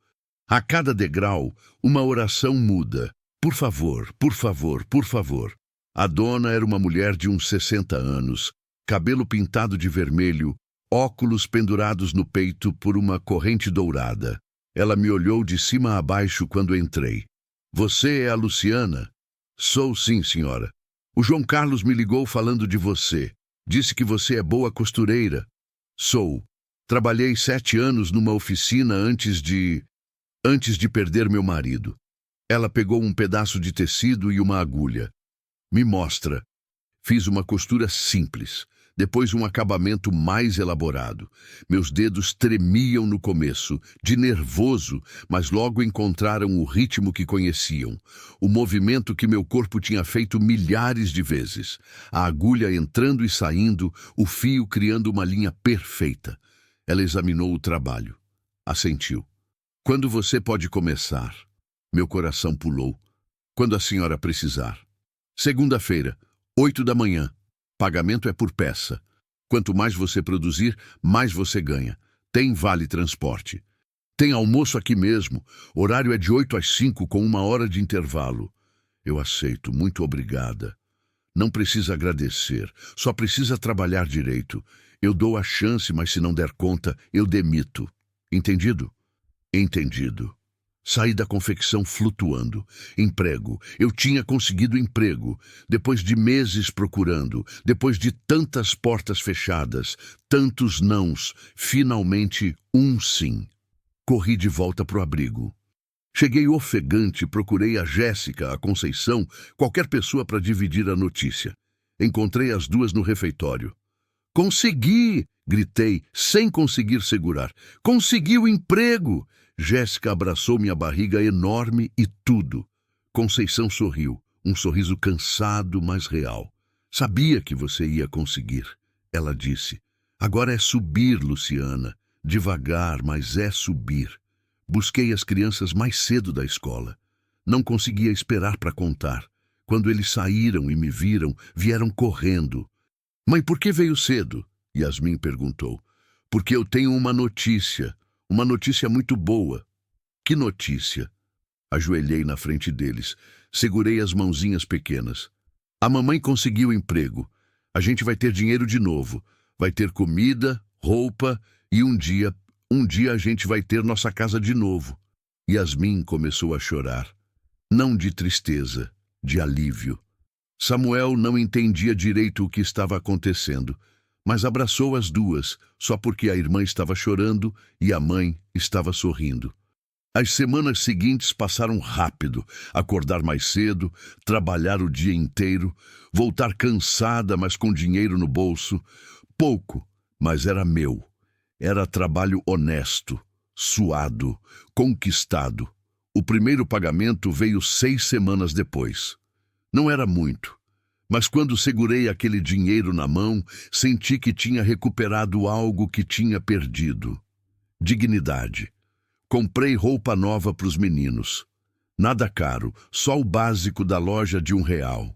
A cada degrau, uma oração muda. Por favor, por favor, por favor. A dona era uma mulher de uns 60 anos, cabelo pintado de vermelho, óculos pendurados no peito por uma corrente dourada. Ela me olhou de cima a baixo quando entrei. Você é a Luciana? Sou sim, senhora. O João Carlos me ligou falando de você. Disse que você é boa costureira. Sou. Trabalhei 7 anos numa oficina antes de perder meu marido. Ela pegou um pedaço de tecido e uma agulha. Me mostra. Fiz uma costura simples, depois um acabamento mais elaborado. Meus dedos tremiam no começo, de nervoso, mas logo encontraram o ritmo que conheciam, o movimento que meu corpo tinha feito milhares de vezes. A agulha entrando e saindo, o fio criando uma linha perfeita. Ela examinou o trabalho. Assentiu. Quando você pode começar? Meu coração pulou. Quando a senhora precisar. Segunda-feira, 8 da manhã. Pagamento é por peça. Quanto mais você produzir, mais você ganha. Tem vale transporte. Tem almoço aqui mesmo. Horário é de 8 às 5 com 1 hora de intervalo. Eu aceito. Muito obrigada. Não precisa agradecer. Só precisa trabalhar direito. Eu dou a chance, mas se não der conta, eu demito. Entendido? Entendido. Saí da confecção flutuando. Emprego. Eu tinha conseguido emprego. Depois de meses procurando, depois de tantas portas fechadas, tantos nãos, finalmente um sim. Corri de volta pro abrigo. Cheguei ofegante, procurei a Jéssica, a Conceição, qualquer pessoa para dividir a notícia. Encontrei as duas no refeitório. Consegui! Gritei, sem conseguir segurar. Consegui o emprego! Jéssica abraçou minha barriga enorme e tudo. Conceição sorriu, um sorriso cansado, mas real. Sabia que você ia conseguir, ela disse. Agora é subir, Luciana. Devagar, mas é subir. Busquei as crianças mais cedo da escola. Não conseguia esperar para contar. Quando eles saíram e me viram, vieram correndo. Mãe, por que veio cedo? Yasmin perguntou. Porque eu tenho uma notícia muito boa. Que notícia? Ajoelhei na frente deles, segurei as mãozinhas pequenas. A mamãe conseguiu emprego. A gente vai ter dinheiro de novo. Vai ter comida, roupa e um dia a gente vai ter nossa casa de novo. Yasmin começou a chorar. Não de tristeza, de alívio. Samuel não entendia direito o que estava acontecendo, mas abraçou as duas, só porque a irmã estava chorando e a mãe estava sorrindo. As semanas seguintes passaram rápido. Acordar mais cedo, trabalhar o dia inteiro, voltar cansada, mas com dinheiro no bolso. Pouco, mas era meu. Era trabalho honesto, suado, conquistado. O primeiro pagamento veio 6 semanas depois. Não era muito. Mas quando segurei aquele dinheiro na mão, senti que tinha recuperado algo que tinha perdido. Dignidade. Comprei roupa nova para os meninos. Nada caro, só o básico da loja de R$1.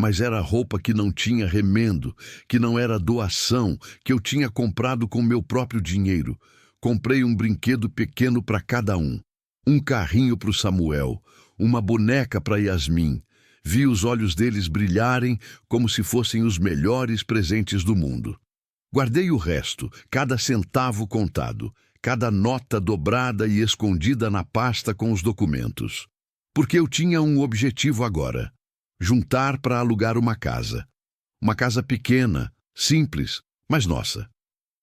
Mas era roupa que não tinha remendo, que não era doação, que eu tinha comprado com meu próprio dinheiro. Comprei um brinquedo pequeno para cada um carrinho para o Samuel, uma boneca para Yasmin. Vi os olhos deles brilharem como se fossem os melhores presentes do mundo. Guardei o resto, cada centavo contado, cada nota dobrada e escondida na pasta com os documentos. Porque eu tinha um objetivo agora: juntar para alugar uma casa. Uma casa pequena, simples, mas nossa.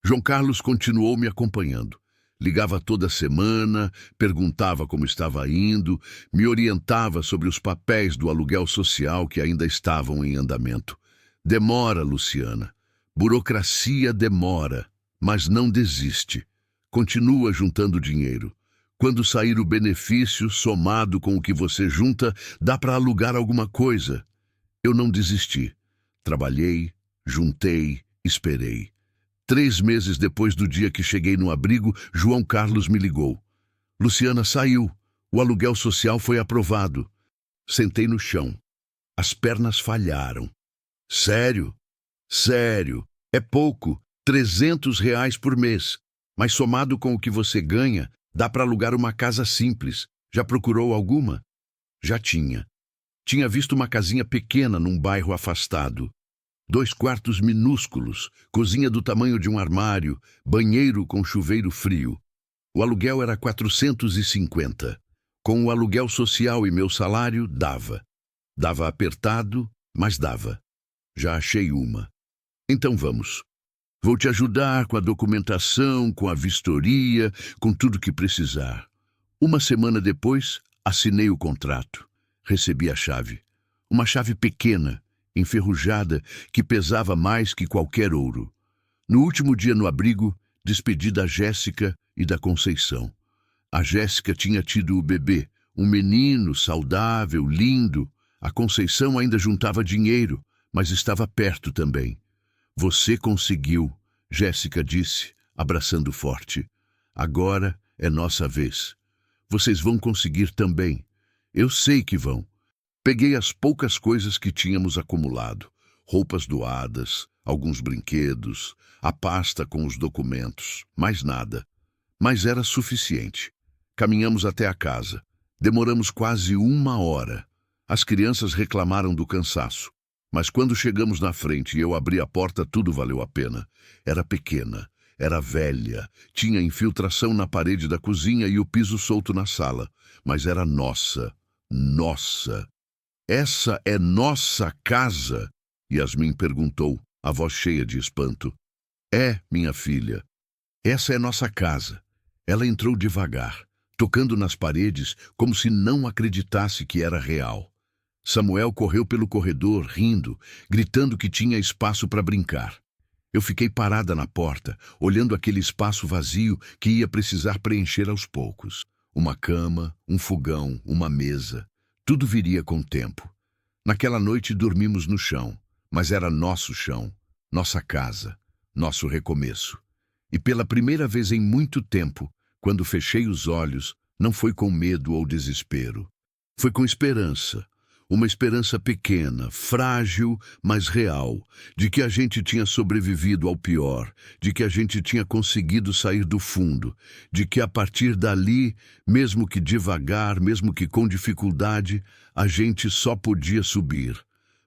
João Carlos continuou me acompanhando. Ligava toda semana, perguntava como estava indo, me orientava sobre os papéis do aluguel social que ainda estavam em andamento. Demora, Luciana. Burocracia demora, mas não desiste. Continua juntando dinheiro. Quando sair o benefício, somado com o que você junta, dá para alugar alguma coisa. Eu não desisti. Trabalhei, juntei, esperei. 3 meses depois do dia que cheguei no abrigo, João Carlos me ligou. Luciana saiu. O aluguel social foi aprovado. Sentei no chão. As pernas falharam. Sério? Sério. É pouco. R$ 300 por mês. Mas somado com o que você ganha, dá para alugar uma casa simples. Já procurou alguma? Já tinha. Tinha visto uma casinha pequena num bairro afastado. 2 quartos minúsculos, cozinha do tamanho de um armário, banheiro com chuveiro frio. O aluguel era 450. Com o aluguel social e meu salário, dava. Dava apertado, mas dava. Já achei uma. Então vamos. Vou te ajudar com a documentação, com a vistoria, com tudo que precisar. 1 semana depois, assinei o contrato. Recebi a chave. Uma chave pequena, enferrujada, que pesava mais que qualquer ouro. No último dia no abrigo, despedi da Jéssica e da Conceição. A Jéssica tinha tido o bebê, um menino saudável, lindo. A Conceição ainda juntava dinheiro, mas estava perto também. Você conseguiu, Jéssica disse, abraçando forte. Agora é nossa vez. Vocês vão conseguir também. Eu sei que vão. Peguei as poucas coisas que tínhamos acumulado, roupas doadas, alguns brinquedos, a pasta com os documentos, mais nada. Mas era suficiente. Caminhamos até a casa. Demoramos quase 1 hora. As crianças reclamaram do cansaço. Mas quando chegamos na frente e eu abri a porta, tudo valeu a pena. Era pequena, era velha, tinha infiltração na parede da cozinha e o piso solto na sala. Mas era nossa, nossa. Essa é nossa casa? Yasmin perguntou, a voz cheia de espanto. É, minha filha. Essa é nossa casa. Ela entrou devagar, tocando nas paredes como se não acreditasse que era real. Samuel correu pelo corredor, rindo, gritando que tinha espaço para brincar. Eu fiquei parada na porta, olhando aquele espaço vazio que ia precisar preencher aos poucos. Uma cama, um fogão, uma mesa. Tudo viria com o tempo. Naquela noite dormimos no chão, mas era nosso chão, nossa casa, nosso recomeço. E pela primeira vez em muito tempo, quando fechei os olhos, não foi com medo ou desespero. Foi com esperança. Uma esperança pequena, frágil, mas real, de que a gente tinha sobrevivido ao pior, de que a gente tinha conseguido sair do fundo, de que a partir dali, mesmo que devagar, mesmo que com dificuldade, a gente só podia subir,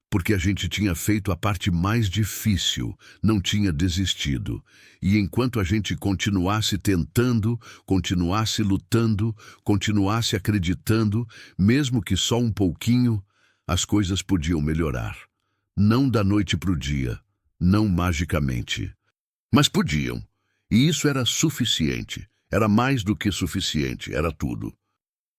porque a gente tinha feito a parte mais difícil, não tinha desistido. E enquanto a gente continuasse tentando, continuasse lutando, continuasse acreditando, mesmo que só um pouquinho, as coisas podiam melhorar. Não da noite para o dia, não magicamente. Mas podiam. E isso era suficiente. Era mais do que suficiente, era tudo.